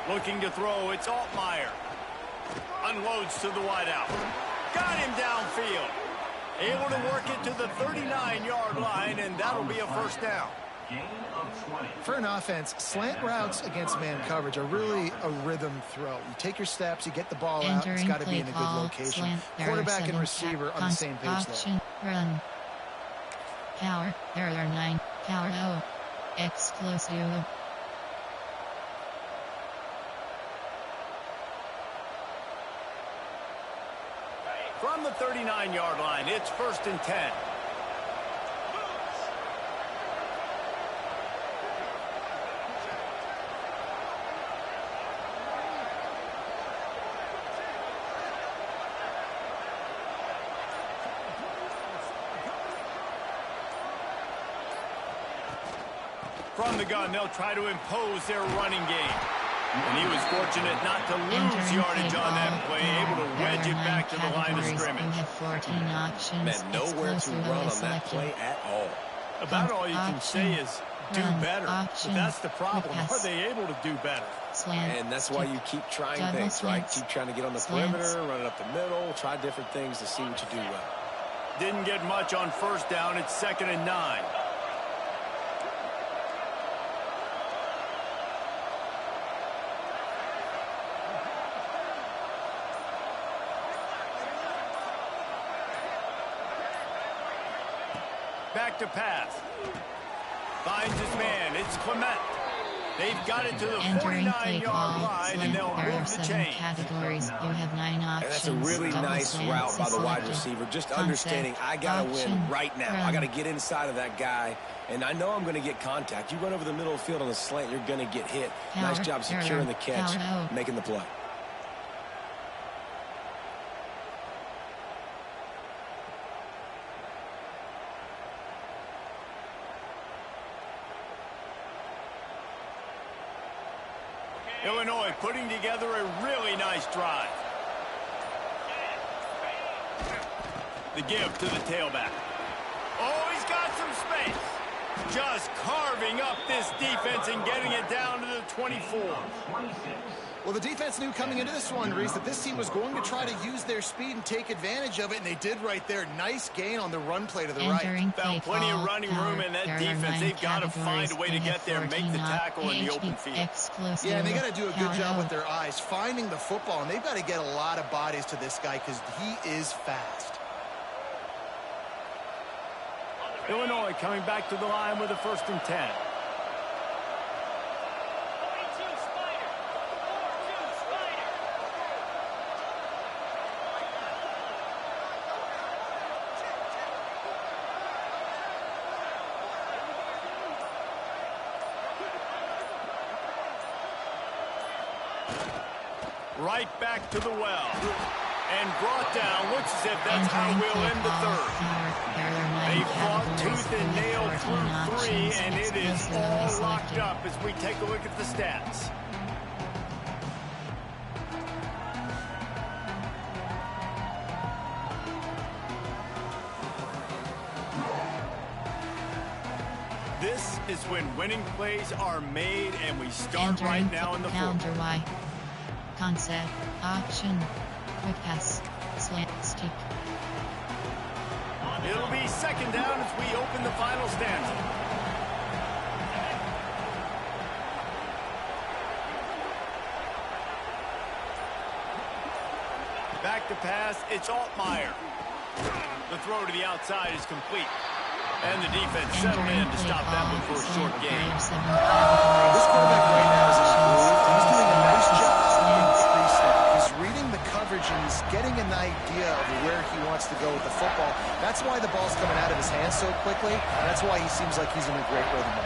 Looking to throw, it's Altmaier. Unloads to the wideout. Got him downfield. Able to work it to the 39-yard line, and that'll be a first down. For an offense, slant routes against man coverage are really a rhythm throw. You take your steps, you get the ball out, it's got to be in a good location. Quarterback and receiver on the same page there. Run. Power. There are 9. Power O. Exclusive. From the 39-yard line, it's 1st and 10. From the gun, they'll try to impose their running game. And he was fortunate not to lose yardage on that play, able to wedge it back to the line of scrimmage. 14 options. Man, nowhere to run on that play at all. About all you can say is do better. But that's the problem. Are they able to do better? And that's why you keep trying things, right? Keep trying to get on the perimeter, run it up the middle, try different things to see what you do well. Didn't get much on 1st down. It's 2nd and 9. Back to pass. Finds his man. It's Clement. They've got it to the 49-yard line, and they'll move the chain. Categories. You have 9 options. And that's a really nice route by the wide receiver. Just understanding I got to win right now. I got to get inside of that guy, and I know I'm going to get contact. You run over the middle of the field on the slant, you're going to get hit. Nice job securing the catch, making the play. Illinois putting together a really nice drive. The give to the tailback. Oh, he's got some space. Just carving up this defense and getting it down to the 24. Well, the defense knew coming into this one, Reese, that this team was going to try to use their speed and take advantage of it, and they did right there. Nice gain on the run play to the right. Found plenty of running room in that defense. They've got to find a way to get there, make the tackle in the open field. Yeah, and they got to do a good job with their eyes, finding the football, and they've got to get a lot of bodies to this guy because he is fast. Illinois coming back to the line with a 1st and 10. Right back to the well. And brought down. Looks as if that's how we'll end the 3rd. They fought tooth and nail through 3, and it is all locked up as we take a look at the stats. This is when winning plays are made, and we start right now in the 4th. Concept, option, quick pass, slant, stick. It'll be 2nd down as we open the final stanza. Back to pass, it's Altmaier. The throw to the outside is complete. And the defense settled in to stop that one for a short gain. This quarterback right now is he's doing a nice job pre-snap. He's reading the coverage and he's getting an idea of where he wants to go with the football. That's why the ball's coming out of his hands so quickly, and that's why he seems like he's in a great rhythm.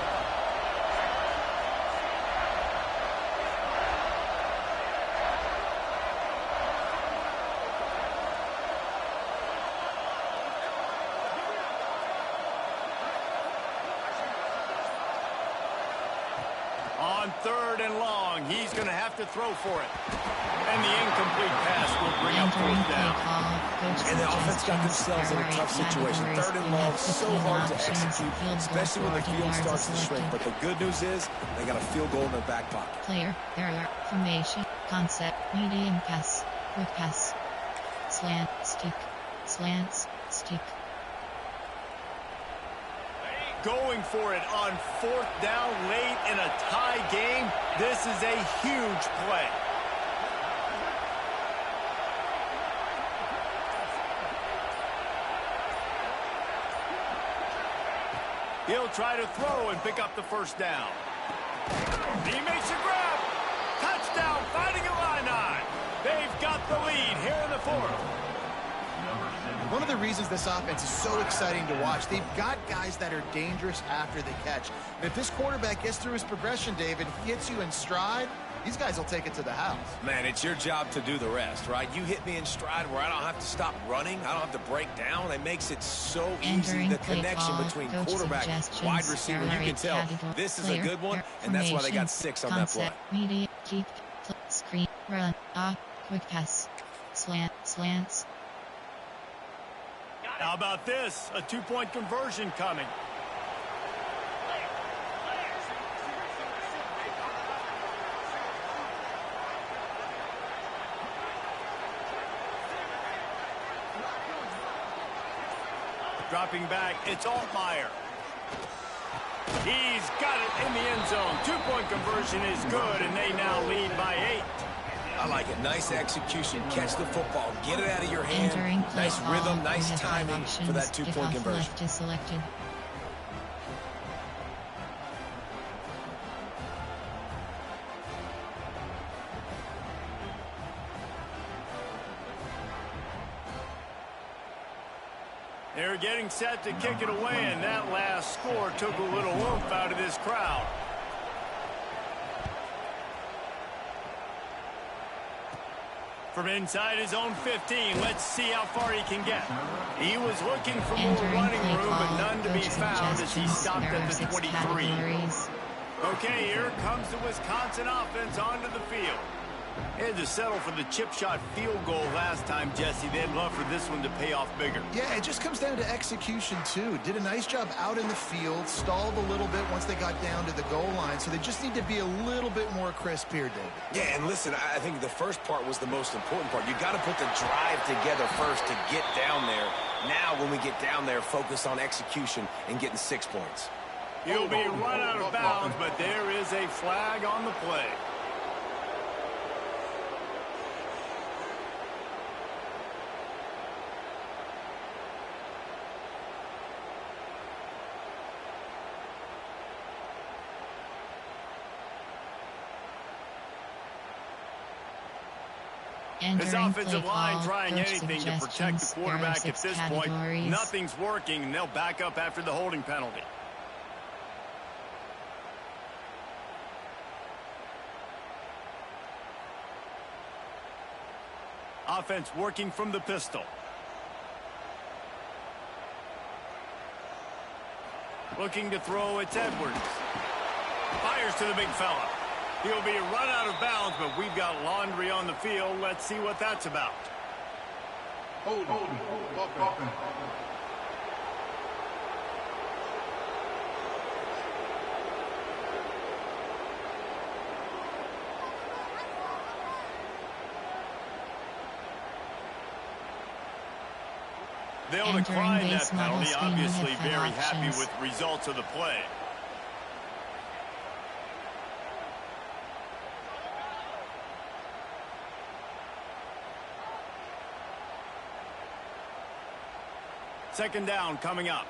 On 3rd and long, he's going to have to throw for it. And the incomplete pass will bring up 4th down. And the offense got themselves in a tough situation. 3rd and long, so hard to execute, especially when the field starts to shrink. But the good news is they got a field goal in their back pocket. Player, error, formation, concept, medium pass, quick pass, slant, stick, slants, stick. going for it on 4th down late in a tie game. This is a huge play. He'll try to throw and pick up the first down. He makes a grab. Touchdown, Fighting Illini. They've got the lead here in the 4th. One of the reasons this offense is so exciting to watch, they've got guys that are dangerous after the catch. And if this quarterback gets through his progression, David, he hits you in stride, these guys will take it to the house. Man, it's your job to do the rest, right? You hit me in stride where I don't have to stop running. I don't have to break down. It makes it so easy, the connection between quarterback, wide receiver. You can tell this is a good one, and that's why they got 6 on that play. Media, keep, screen, run, quick pass, slants. How about this? A 2-point conversion coming. Dropping back, it's Altmaier. He's got it in the end zone. 2-point conversion is good, and they now lead by 8. I like it. Nice execution. Catch the football. Get it out of your hand. Nice rhythm, nice timing for that 2-point conversion. Left is selected. They're getting set to kick it away, and that last score took a little oomph out of this crowd. From inside his own 15, let's see how far he can get. He was looking for more running room, but none to be found as he stopped at the 23. Okay, here comes the Wisconsin offense onto the field. They had to settle for the chip shot field goal last time, Jesse. They'd love for this one to pay off bigger. Yeah, it just comes down to execution, too. Did a nice job out in the field, stalled a little bit once they got down to the goal line, so they just need to be a little bit more crisp here, David. Yeah, and listen, I think the first part was the most important part. You got to put the drive together first to get down there. Now, when we get down there, focus on execution and getting 6 points. He'll be run out of bounds, but there is a flag on the play. This offensive line trying anything to protect the quarterback at this point. Nothing's working, and they'll back up after the holding penalty. Offense working from the pistol. Looking to throw, it's Edwards. Fires to the big fella. He'll be run out of bounds, but we've got laundry on the field. Let's see what that's about. Hold. They'll decline that penalty. Obviously very happy with results of the play. Second down coming up.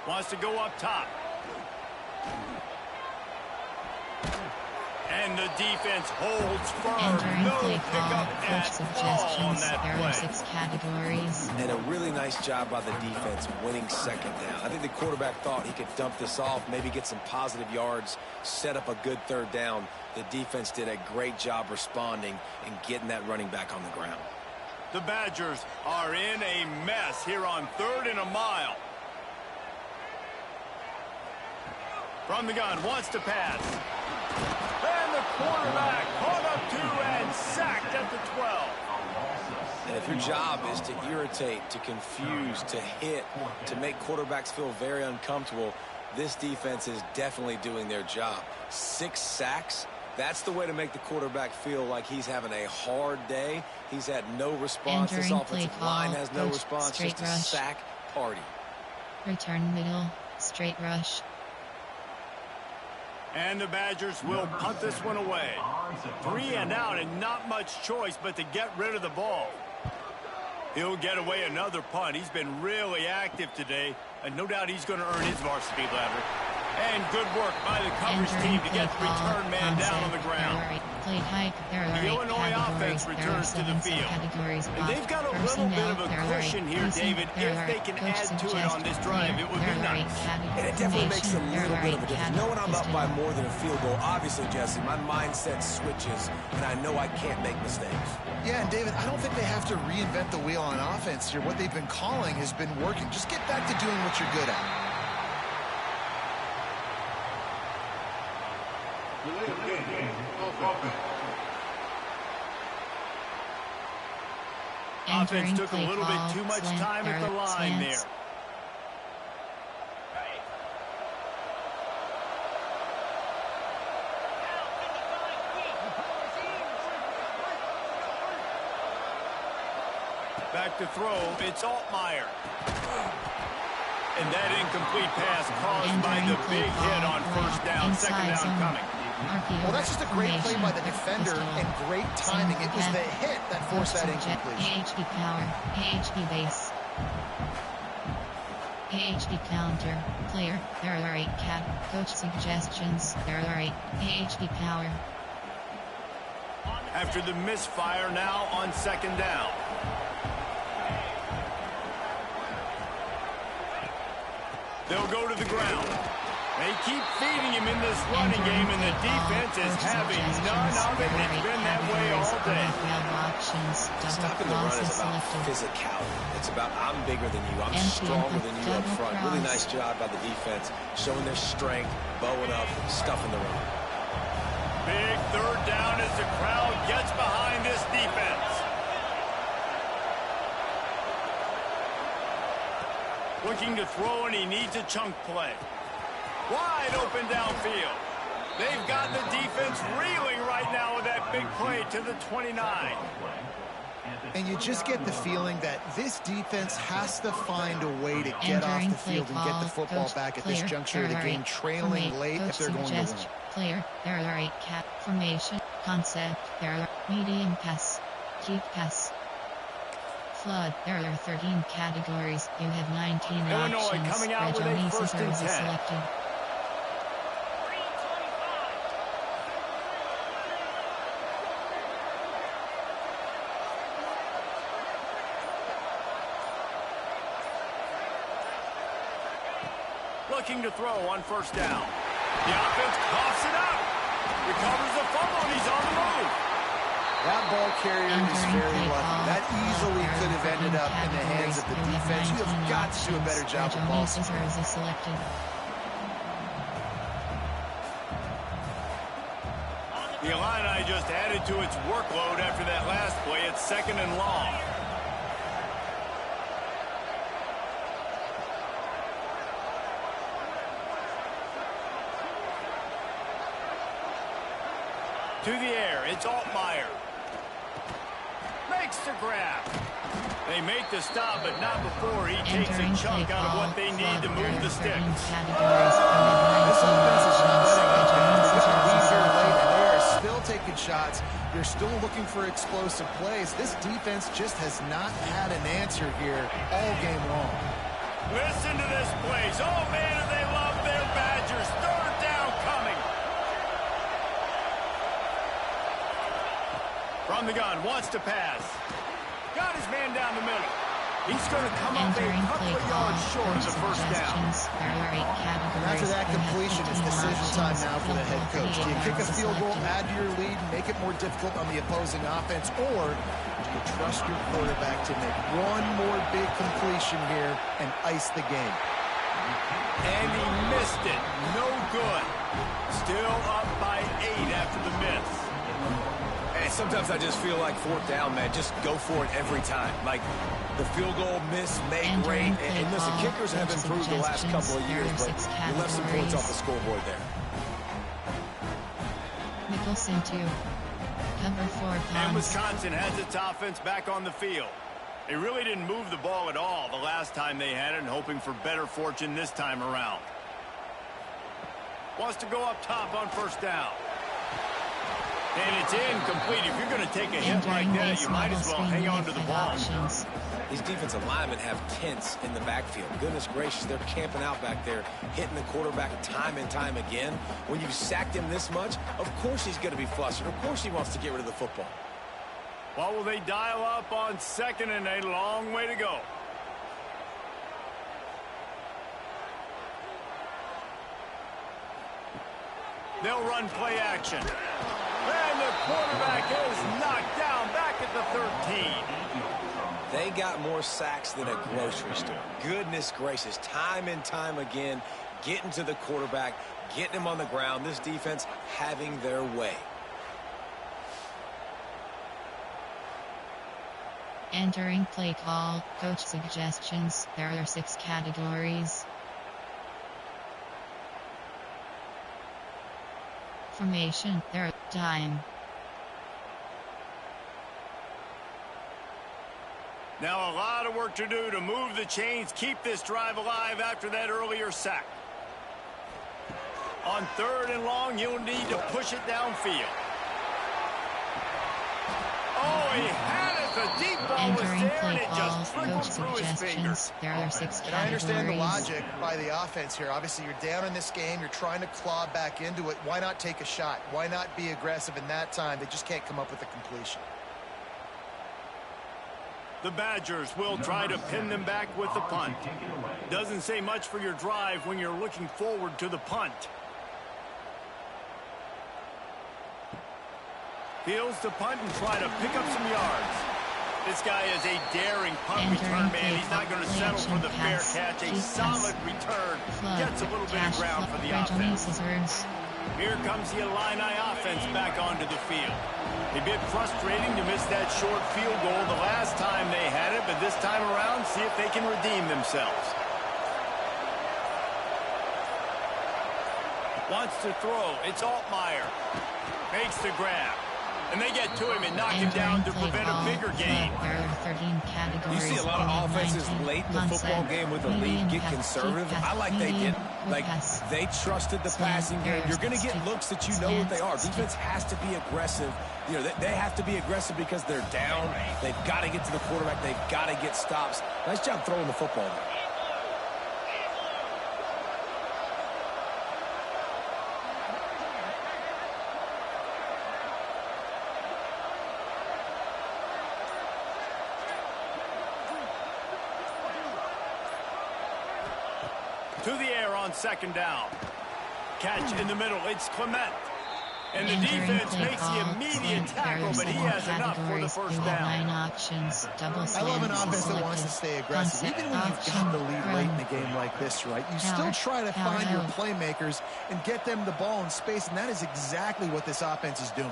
Wants to go up top. And the defense holds firm. No pickup at all on that play. 6 categories. And a really nice job by the defense winning second down. I think the quarterback thought he could dump this off, maybe get some positive yards, set up a good third down. The defense did a great job responding and getting that running back on the ground. The Badgers are in a mess here on 3rd and a mile. From the gun, wants to pass. And the quarterback caught up to and sacked at the 12. And if your job is to irritate, to confuse, to hit, to make quarterbacks feel very uncomfortable, this defense is definitely doing their job. 6 sacks. That's the way to make the quarterback feel like he's having a hard day. He's had no response. This offensive line has no response. Just a sack party. Return middle, straight rush. And the Badgers will punt this one away. 3 and out, and not much choice but to get rid of the ball. He'll get away another punt. He's been really active today, and no doubt he's going to earn his varsity ladder. And good work by the coverage team to get the return man down on the ground. The Illinois offense returns to the field. And they've got a little bit of a cushion here, David. If they can add to it on this drive, it would be nice. And it definitely makes a little bit of a difference. Knowing I'm up by more than a field goal, obviously, Jesse, my mindset switches, and I know I can't make mistakes. Yeah, and David, I don't think they have to reinvent the wheel on offense here. What they've been calling has been working. Just get back to doing what you're good at. Offense took a little bit too much time at the line there. Back to throw, it's Altmaier. And that incomplete pass caused by the big hit on first down, second down coming. Well, that's just a great play by the defender and great timing. It was the hit that forced that incompletion. AHP power, AHP base. AHP counter, player, there are 8 cat, coach suggestions, there are 8, AHP power. After the misfire, now on second down. They'll go to the ground. They keep feeding him in this running game, and the defense is having none of it. It's been that way all day. Stopping the run is about physicality. It's about I'm bigger than you. I'm stronger than you up front. Really nice job by the defense, showing their strength, bowing up, stuffing the run. Big third down as the crowd gets behind this defense. Looking to throw, and he needs a chunk play. Wide open downfield. They've got the defense reeling right now with that big play to the 29. And you just get the feeling that this defense has to find a way to get off the field and get the football back at this juncture of the game, trailing late if they're going to win. Player, there are 8 cat formation, concept, there are medium pass, deep pass. Flood, there are 13 categories. You have 19 Illinois options. coming out with a first and 10. Selected. Looking to throw on first down. The offense coughs it up. Recovers the fumble, and he's on the move. That ball carrier is very lucky. That easily could have ended up in the hands of the defense. You have got to do a better job of ball security. The Illini just added to its workload after that last play. It's second and long. To the air, it's Altmaier. Makes the grab. They make the stop, but not before he takes a chunk out of what they need to move the sticks. This offense is not setting up bad. They've got a lead here late, and they are still taking shots. They're still looking for explosive plays. This defense just has not had an answer here all game long. Listen to this place. Oh, man, do they love their Badgers. Third down coming. From the gun, wants to pass. Got his man down the middle. He's going to come up a couple of yards short of the first down. After that completion, it's decision time now for the head coach. Do you kick a field goal, add to your lead, make it more difficult on the opposing offense, or do you trust your quarterback to make one more big completion here and ice the game? And he missed it. No good. Still up by 8 after the miss. And sometimes I just feel like fourth down, man. Just go for it every time. Like the field goal, miss, make, great. And listen, kickers have improved the last couple of years, but you left some points off the scoreboard there. Nicholson 2. Cover 4 And pounds. Wisconsin has its offense back on the field. They really didn't move the ball at all the last time they had it, and hoping for better fortune this time around. Wants to go up top on first down. And it's incomplete. If you're going to take a hit like that, you might as well hang on to the ball. Options. These defensive linemen have tents in the backfield. Goodness gracious, they're camping out back there, hitting the quarterback time and time again. When you've sacked him this much, of course he's going to be flustered. Of course he wants to get rid of the football. What will they dial up on second and a long way to go? They'll run play action. And the quarterback is knocked down back at the 13. They got more sacks than a grocery store. Goodness gracious, time and time again, getting to the quarterback, getting him on the ground. This defense having their way. Entering play call, coach suggestions. There are 6 categories. Formation, there are time. Now a lot of work to do to move the chains, keep this drive alive after that earlier sack. On third and long, you'll need to push it downfield. Oh, he had it. The deep ball was Entering there, play and it call, just trickled coach through his fingers. suggestions. There are 6 And I understand the categories. logic by the offense here. Obviously, you're down in this game. You're trying to claw back into it. Why not take a shot? Why not be aggressive in that time? They just can't come up with a completion. The Badgers will try to pin them back with the punt. Doesn't say much for your drive when you're looking forward to the punt. Fields to punt and try to pick up some yards. This guy is a daring punt return man. He's not going to settle for the fair catch. A solid return. Gets a little bit of ground for the offense. Here comes the Illini offense back onto the field. A bit frustrating to miss that short field goal the last time they had it, but this time around, see if they can redeem themselves. Wants to throw. It's Altmaier. Makes the grab. And they get to him and knock him down to prevent a bigger gain. There are 13 categories. You see a lot of offenses late in the football game with the lead get conservative. I like they did. Like, they trusted the passing game. You're going to get looks that you know what they are. Defense has to be aggressive. You know, they have to be aggressive because they're down. They've got to get to the quarterback. They've got to get stops. Nice job throwing the football there. To the air on second down. Catch in the middle. It's Clement. And the defense makes the immediate tackle, but he has enough for the first down. I love an offense that wants to stay aggressive. Even when you've got the lead late in a game like this, right, you still try to find your playmakers and get them the ball in space, and that is exactly what this offense is doing.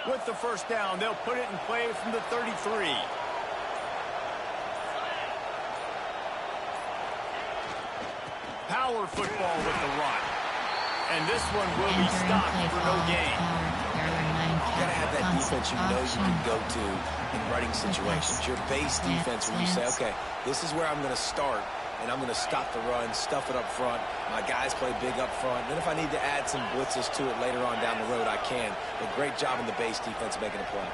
With the first down, they'll put it in play from the 33. Power football with the run. And this one will be stopped for no gain. You gotta have that defense you know you can go to in running situations. Your base defense where you say, okay, this is where I'm going to start, and I'm going to stop the run, stuff it up front. My guys play big up front. Then if I need to add some blitzes to it later on down the road, I can. But great job in the base defense making a play.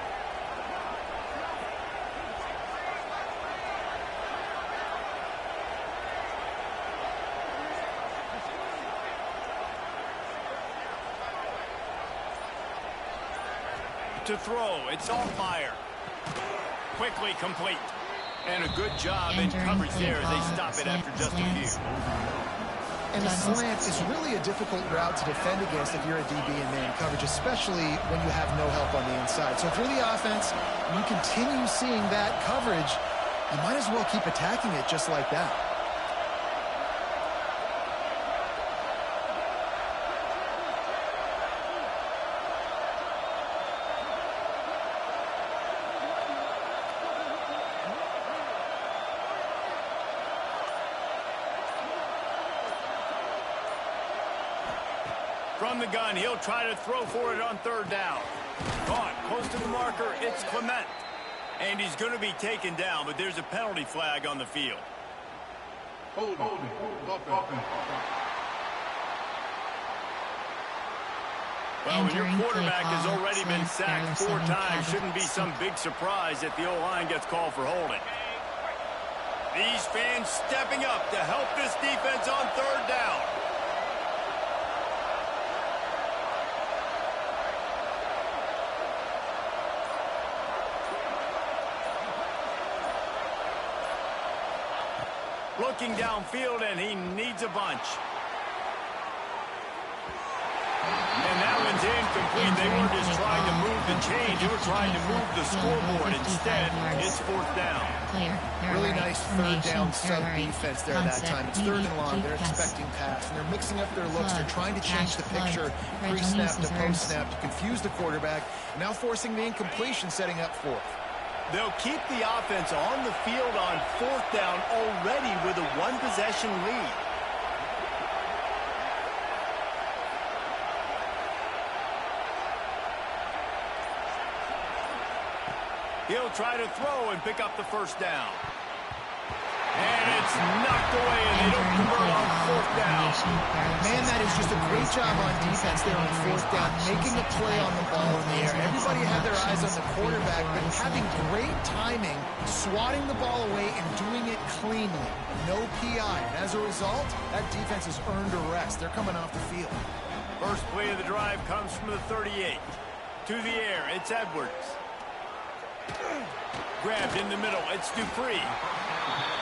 To throw, it's Altmaier. Quickly complete. And a good job in coverage there as they stop it after just a few. And a slant is really a difficult route to defend against if you're a DB in man coverage, especially when you have no help on the inside. So if you're the offense and you continue seeing that coverage, you might as well keep attacking it just like that. From the gun, he'll try to throw for it on third down. Caught close to the marker, it's Clement. And he's going to be taken down, but there's a penalty flag on the field. Holding. Well, when your quarterback has already been sacked 4 times, shouldn't be some big surprise that the O-line gets called for holding. These fans stepping up to help this defense on third down. Looking downfield, and he needs a bunch. And that one's incomplete. They weren't just trying to move the chains. They were trying to move the scoreboard. Instead, it's 4th down. Really nice third down sub-defense there that time. It's 3rd and long. They're expecting pass, and they're mixing up their looks. They're trying to change the picture pre-snap to post-snap to confuse the quarterback. Now forcing the incompletion, setting up 4th. They'll keep the offense on the field on 4th down already with a 1-possession lead. He'll try to throw and pick up the 1st down. And it's knocked away, and they don't convert on 4th down. Man, that is just a great job on defense there on 4th down, making a play on the ball in the air. Everybody had their eyes on the quarterback, but having great timing, swatting the ball away, and doing it cleanly. No PI. And as a result, that defense has earned a rest. They're coming off the field. First play of the drive comes from the 38. To the air, it's Edwards. Grabbed in the middle, it's Dupree.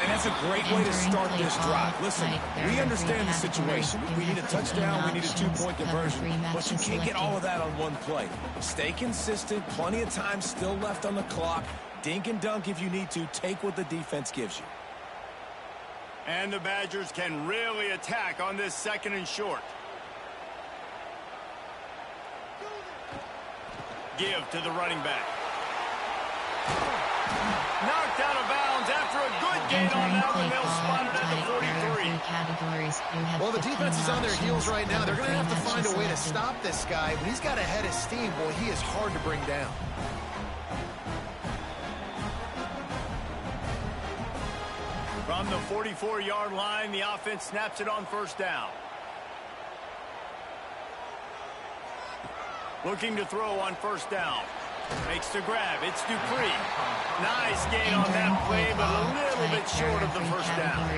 And that's a great way to start this drive. Listen, we understand the situation. We need a touchdown, we need a 2-point conversion, but you can't get all of that on one play. Stay consistent, plenty of time still left on the clock. Dink and dunk if you need to. Take what the defense gives you. And the Badgers can really attack on this 2nd and short. Give to the running back. Knocked out of bounds after a good gain on that one. They'll spot it at the 43. Well, the defense is on their heels right now. They're going to have to find a way to stop this guy. When he's got a head of steam, boy, he is hard to bring down. From the 44-yard line, the offense snaps it on 1st down. Looking to throw on 1st down. Makes the grab. It's Dupree. Nice gain on that play, but a little bit short of the 1st down.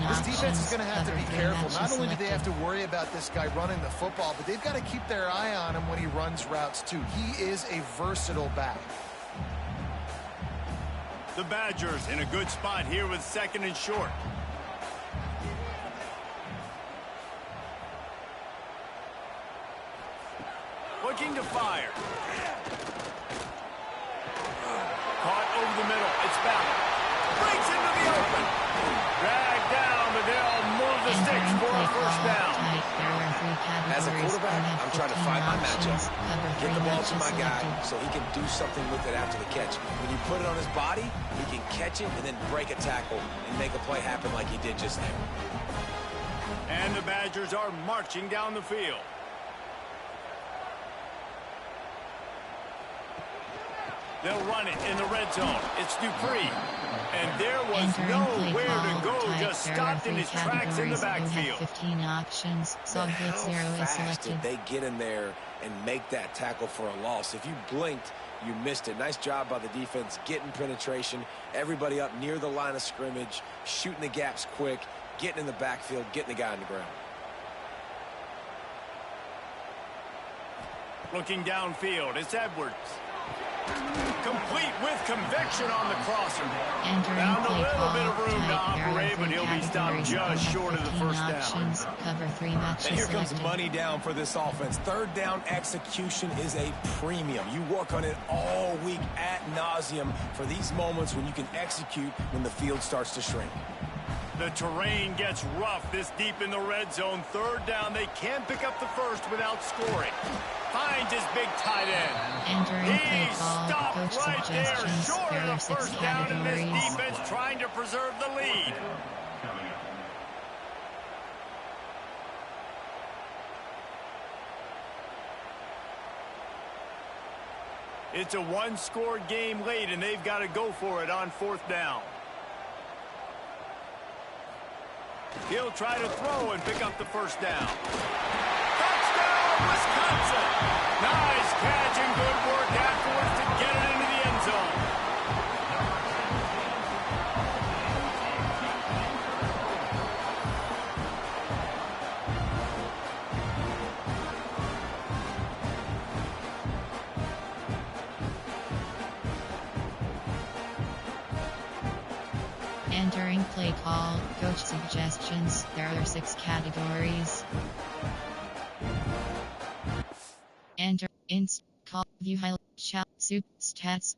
This defense is going to have to be careful. Not only do they have to worry about this guy running the football, but they've got to keep their eye on him when he runs routes, too. He is a versatile back. The Badgers in a good spot here with 2nd and short. Looking to fire. Caught over the middle. It's Ballard. Breaks into the open. Dragged down, but they'll move the sticks for a 1st down. As a quarterback, I'm trying to find my matchup. Get the ball to my guy so he can do something with it after the catch. When you put it on his body, he can catch it and then break a tackle and make a play happen like he did just there. And the Badgers are marching down the field. They'll run it in the red zone. It's Dupree. And there was nowhere to go, just stopped in his tracks in the backfield. 15 options. How fast did they get in there and make that tackle for a loss? If you blinked, you missed it. Nice job by the defense getting penetration. Everybody up near the line of scrimmage, shooting the gaps quick, getting in the backfield, getting the guy on the ground. Looking downfield, it's Edwards. Complete with conviction on the crosser. Found a little bit of room to operate, but he'll be stopped just short of the 1st down. Cover 3 matches. And here comes money down for this offense. 3rd down execution is a premium. You work on it all week ad nauseum for these moments when you can execute when the field starts to shrink. The terrain gets rough this deep in the red zone. 3rd down, they can't pick up the 1st without scoring. Finds his big tight end. He stopped right there, short of the 1st down, and this defense trying to preserve the lead. It's a one-score game late, and they've got to go for it on 4th down. He'll try to throw and pick up the 1st down. Touchdown, Wisconsin! Nice catch and good work afterwards to get it into the end zone. Entering play call, coach suggestions. There are 6 categories. Enter, inst, call, view, highlight, chat, soup, stats.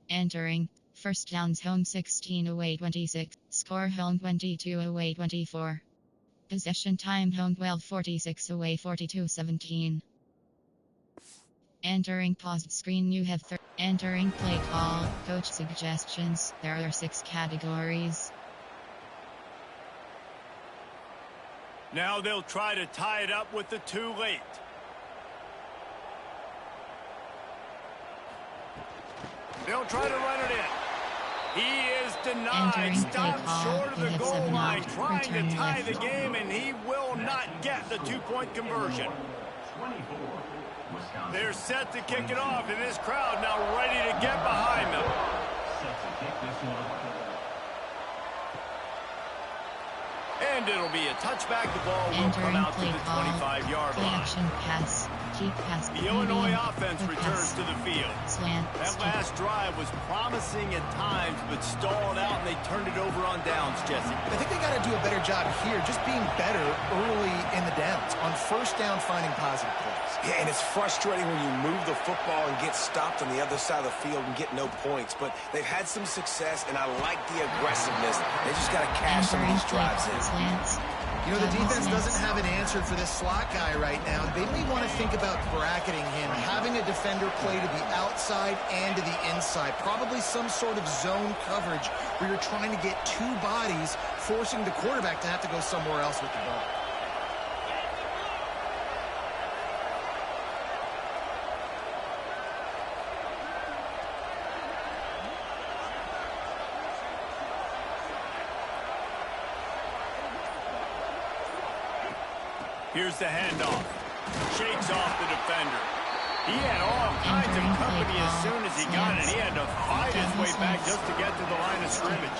Entering, 1st downs home 16 away 26, score home 22 away 24. Possession time home 12:46 away 42-17. Entering paused screen you have entering play call, coach suggestions. There are 6 categories. Now they'll try to tie it up with the 2 late. They'll try to run it in. He is denied, stopped short of the goal line, trying to tie the game, and he will not get the 2-point conversion. They're set to kick it off, and this crowd now ready to get behind them. And it'll be a touchback. The ball will come out to the 25-yard line. Action pass. Keep pass. The Illinois offense returns to the field. That last drive was promising at times, but stalled out, and they turned it over on downs, Jesse. I think they got to do a better job here, just being better early in the downs. On 1st down, finding positive plays. Yeah, and it's frustrating when you move the football and get stopped on the other side of the field and get no points. But they've had some success, and I like the aggressiveness. They just got to cash some of these drives in. You know, the defense doesn't have an answer for this slot guy right now. They may want to think about bracketing him, having a defender play to the outside and to the inside. Probably some sort of zone coverage where you're trying to get 2 bodies, forcing the quarterback to have to go somewhere else with the ball. Here's the handoff. Shakes off the defender. He had all kinds of company as soon as he got it. He had to fight his way back just to get to the line of scrimmage.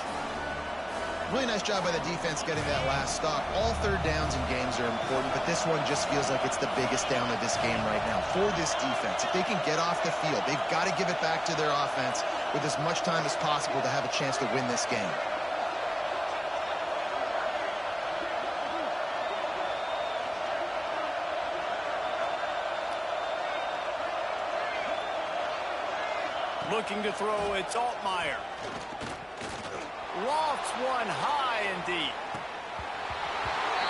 Really nice job by the defense getting that last stop. All 3rd downs in games are important, but this one just feels like it's the biggest down of this game right now for this defense. If they can get off the field, they've got to give it back to their offense with as much time as possible to have a chance to win this game. Looking to throw, it's Altmaier. Lofts one high and deep.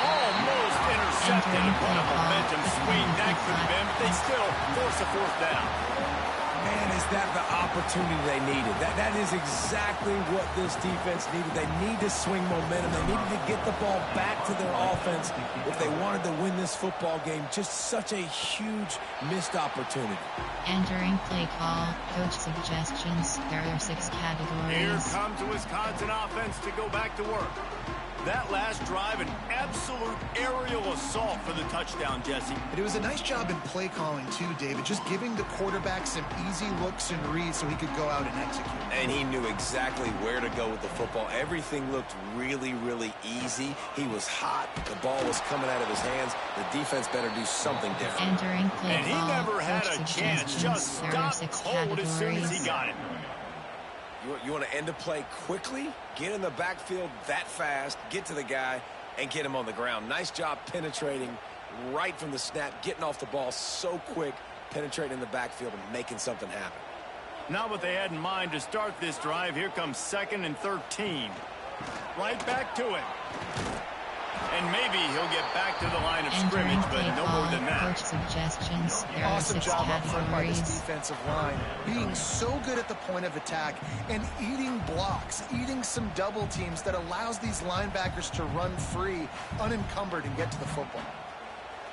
Almost intercepted. What a momentum swing that could have been, but they still force a 4th down. Man, is that the opportunity they needed. That is exactly what this defense needed. They need to swing momentum. They needed to get the ball back to their offense if they wanted to win this football game. Just such a huge missed opportunity. Entering play call, coach suggestions. There are 6 categories. Here comes the Wisconsin offense to go back to work. That last drive, an absolute aerial assault for the touchdown, Jesse. It was a nice job in play calling, too, David. Just giving the quarterback some easy looks and reads so he could go out and execute. And he knew exactly where to go with the football. Everything looked really, really easy. He was hot. The ball was coming out of his hands. The defense better do something different. Entering play and he call, never had coach a chance. Just stopped cold as soon as he got it. You want to end a play quickly, get in the backfield that fast, get to the guy, and get him on the ground. Nice job penetrating right from the snap, getting off the ball so quick, penetrating in the backfield and making something happen. Not what they had in mind to start this drive. Here comes 2nd and 13. Right back to him. And maybe he'll get back to the line of scrimmage, but no more than that. Coach suggestions. There are Awesome 6 job up front by this categories. defensive line. Being so good at the point of attack and eating blocks, eating some double teams that allows these linebackers to run free, unencumbered, and get to the football.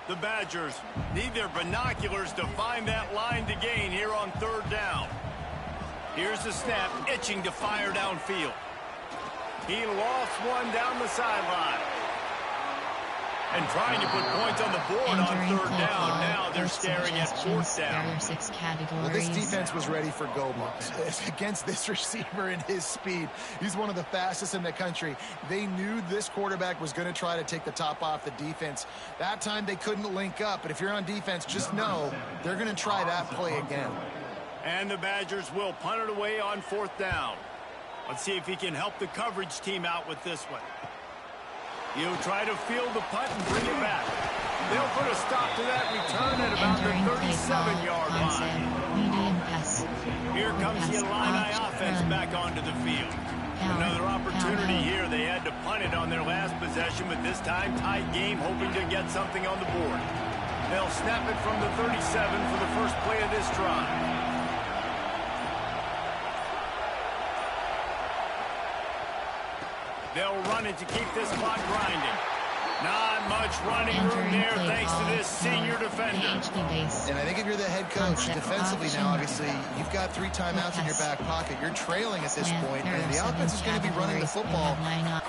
The Badgers need their binoculars to find that line to gain here on 3rd down. Here's the snap, itching to fire downfield. He lost one down the sideline. And trying to put points on the board on 3rd down. Now they're staring at 4th down. Well, this defense was ready for go balls against this receiver and his speed. He's one of the fastest in the country. They knew this quarterback was going to try to take the top off the defense. That time they couldn't link up. But if you're on defense, just know they're going to try that play again. And the Badgers will punt it away on 4th down. Let's see if he can help the coverage team out with this one. He'll try to field the punt and bring it back. They'll put a stop to that return at about the 37-yard line. Here comes the Illini offense back onto the field. Another opportunity here. They had to punt it on their last possession, but this time tight game, hoping to get something on the board. They'll snap it from the 37 for the first play of this drive. They'll run it to keep this clock grinding. Not much running room there thanks to this senior defender. And I think if you're the head coach, defensively now, obviously, you've got 3 timeouts in your back pocket. You're trailing at this point, and the offense is going to be running the football,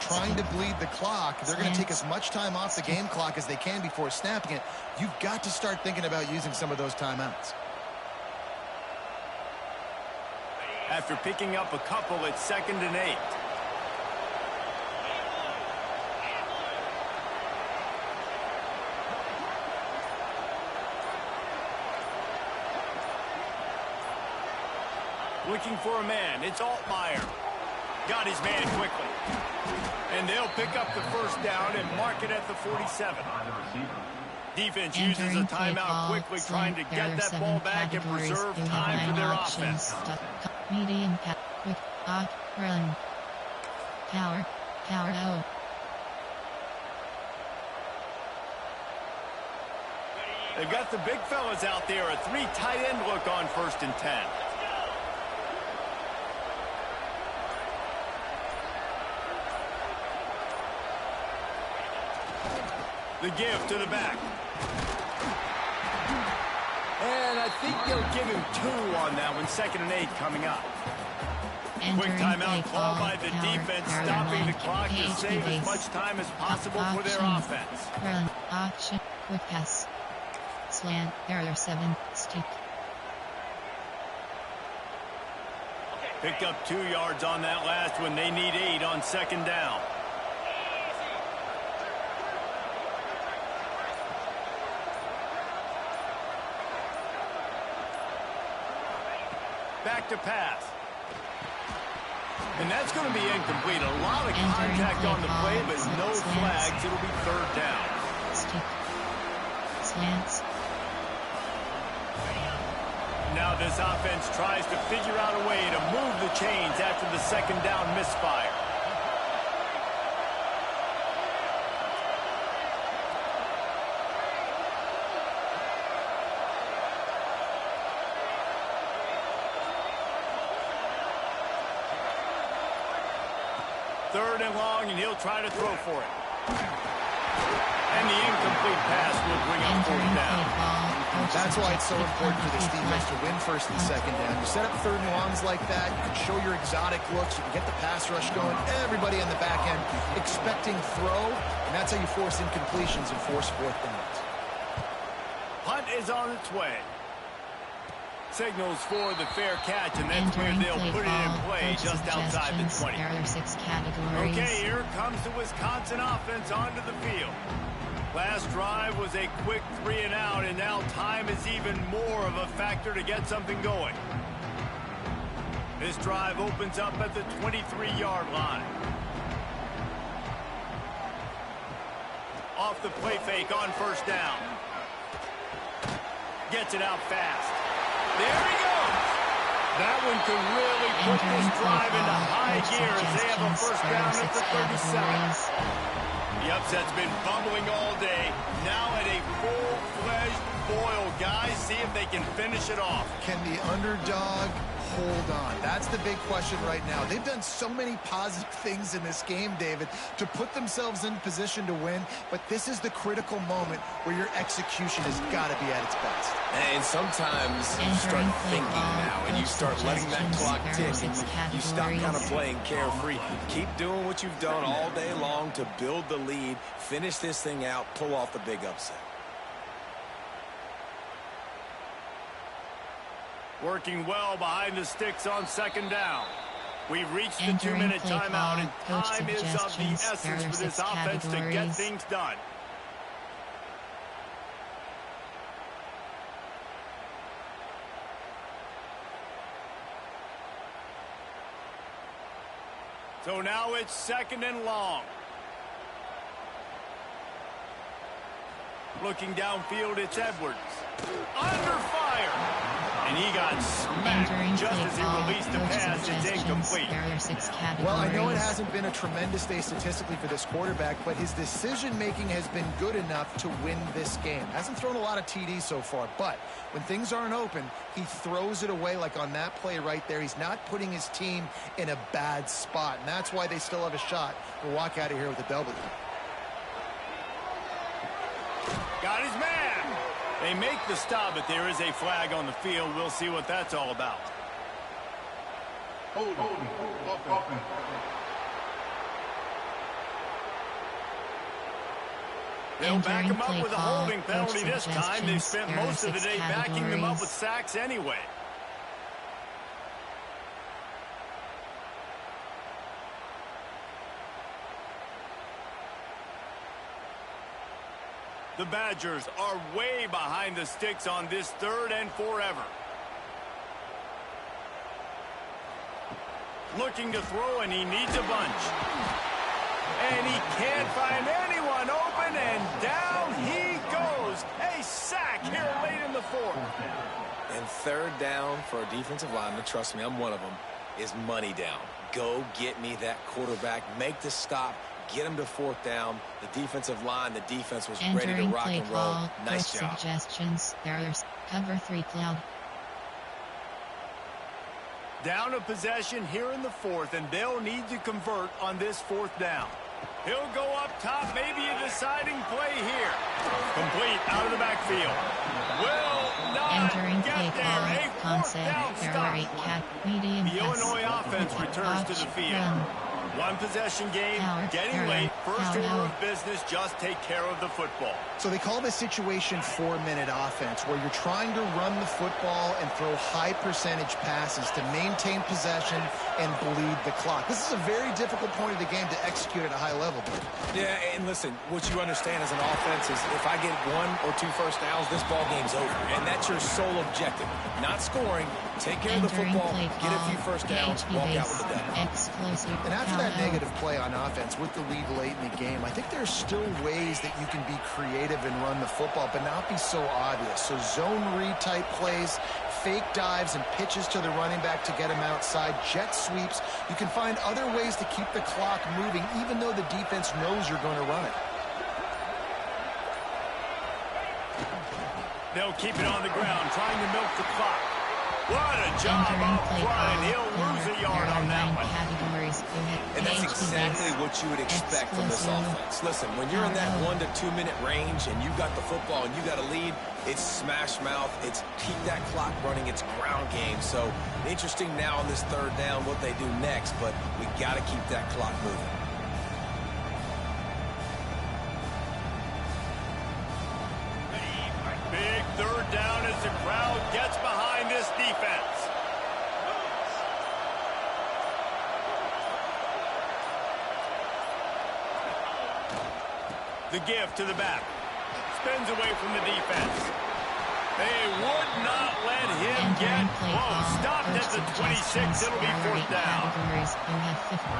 trying to bleed the clock. They're going to take as much time off the game clock as they can before snapping it. You've got to start thinking about using some of those timeouts. After picking up a couple, it's 2nd and 8. Looking for a man. It's Altmaier. Got his man quickly. And they'll pick up the 1st down and mark it at the 47. Defense uses a timeout quickly, trying to get that ball back and preserve time for their offense. Medium cut, quick, run. Power, O. They've got the big fellas out there. A 3 tight end look on 1st and 10. The give to the back. And I think they'll give him 2 on that one. 2nd and 8 coming up. Quick timeout called by the defense, stopping the clock to save as much time as possible for their offense. Run, option, quick pass. Slant, error 7, stick. Picked up 2 yards on that last one. They need 8 on 2nd down. Back to pass. And that's going to be incomplete. A lot of contact on the play, but no flags. It'll be 3rd down. Stick. Slants. Now this offense tries to figure out a way to move the chains after the 2nd down misfire. Third and long, and he'll try to throw for it. And the incomplete pass will bring up 4th down. That's why it's so important for this defense to win 1st and 2nd down. You set up 3rd and longs like that, you can show your exotic looks, you can get the pass rush going, everybody on the back end expecting throw, and that's how you force incompletions and force 4th downs. Punt is on its way. Signals for the fair catch, and that's where they'll put it in play just outside the 20. Okay, here comes the Wisconsin offense onto the field. Last drive was a quick 3 and out, and now time is even more of a factor to get something going. This drive opens up at the 23-yard line. Off the play fake on 1st down. Gets it out fast. There he goes. That one could really put this drive into high gear as they have a 1st down at the 37. The upset's been bumbling all day. Now at a full-fledged boil. Guys, see if they can finish it off. Can the underdog hold on? That's the big question right now. They've done so many positive things in this game, David, to put themselves in position to win, but this is the critical moment where your execution has got to be at its best. And sometimes you start thinking now, and you start letting that clock tick, and you stop kind of playing carefree. Keep doing what you've done all day long to build the lead, finish this thing out, pull off the big upset. Working well behind the sticks on second down. We've reached the 2-minute timeout, and time is of the essence for this offense to get things done. So now it's second and long. Looking downfield, it's Edwards. Under fire. And he got smacked just as he released the pass. It's incomplete. Well, I know it hasn't been a tremendous day statistically for this quarterback, but his decision-making has been good enough to win this game. Hasn't thrown a lot of TDs so far, but when things aren't open, he throws it away like on that play right there. He's not putting his team in a bad spot, and that's why they still have a shot to walk out of here with a W. Got his man. They make the stop, but there is a flag on the field. We'll see what that's all about. Hold on. They'll back him up with a holding penalty this time. They've spent most of the day backing them up with sacks anyway. The Badgers are way behind the sticks on this third and forever. Looking to throw, and he needs a bunch. And he can't find anyone open, and down he goes. A sack here late in the fourth. And third down for a defensive lineman, trust me, I'm one of them, is money down. Go get me that quarterback, make the stop, get him to fourth down. The defensive line, the defense was ready to rock and roll. Nice job. Suggestions. There's cover 3 cloud. Down a possession here in the fourth, and they'll need to convert on this fourth down. He'll go up top, maybe a deciding play here. Complete out of the backfield. Will not get there. A fourth down stop. The Illinois offense returns to the field. One possession game, getting late. First order of business, just take care of the football. So they call this situation 4-minute offense, where you're trying to run the football and throw high percentage passes to maintain possession and bleed the clock. This is a very difficult point of the game to execute at a high level. Yeah, and listen, what you understand as an offense is if I get 1 or 2 first downs, this ball game's over. And that's your sole objective. Not scoring, take care of the football, get a few first downs, walk out with the W. And after that negative play on offense with the lead late in the game, I think there's still ways that you can be creative and run the football, but not be so obvious. So zone read type plays, fake dives and pitches to the running back to get him outside, jet sweeps. You can find other ways to keep the clock moving, even though the defense knows you're going to run it. They'll keep it on the ground, trying to milk the clock. What a job up front, and he'll lose a yard on that one. And that's exactly what you would expect from this offense. Listen, when you're in that 1 to 2 minute range and you've got the football and you got a lead, it's smash mouth, it's keep that clock running, it's ground game. So interesting now on this third down what they do next, but we got to keep that clock moving. Big third down as the crowd gets behind this defense. The give to the back. Spins away from the defense. They would not let him get close. Stopped at the 26. It'll be fourth down.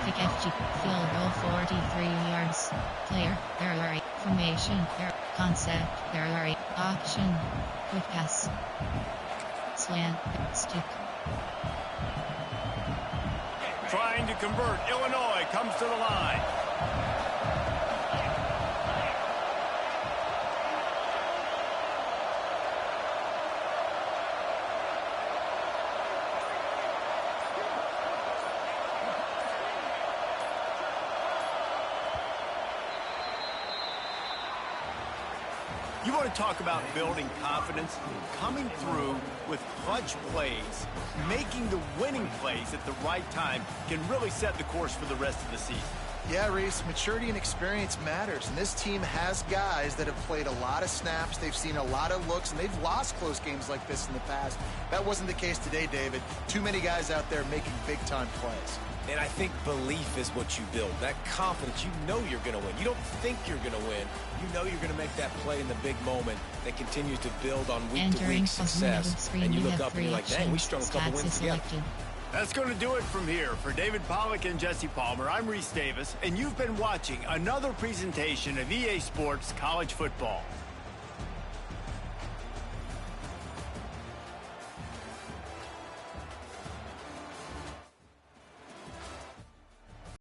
You have field goal 43 yards. Player, area, formation, concept, area, option, quick pass, slant, stick. Trying to convert. Illinois comes to the line. You want to talk about building confidence? Coming through with clutch plays, making the winning plays at the right time can really set the course for the rest of the season. Yeah, Reese, maturity and experience matters, and this team has guys that have played a lot of snaps, they've seen a lot of looks, and they've lost close games like this in the past. That wasn't the case today, David. Too many guys out there making big-time plays. And I think belief is what you build. That confidence, you know you're going to win. You don't think you're going to win. You know you're going to make that play in the big moment that continues to build on week-to-week success. And you look up and you're like, dang, we strung a couple wins together. That's going to do it from here. For David Pollack and Jesse Palmer, I'm Reese Davis, and you've been watching another presentation of EA Sports College Football.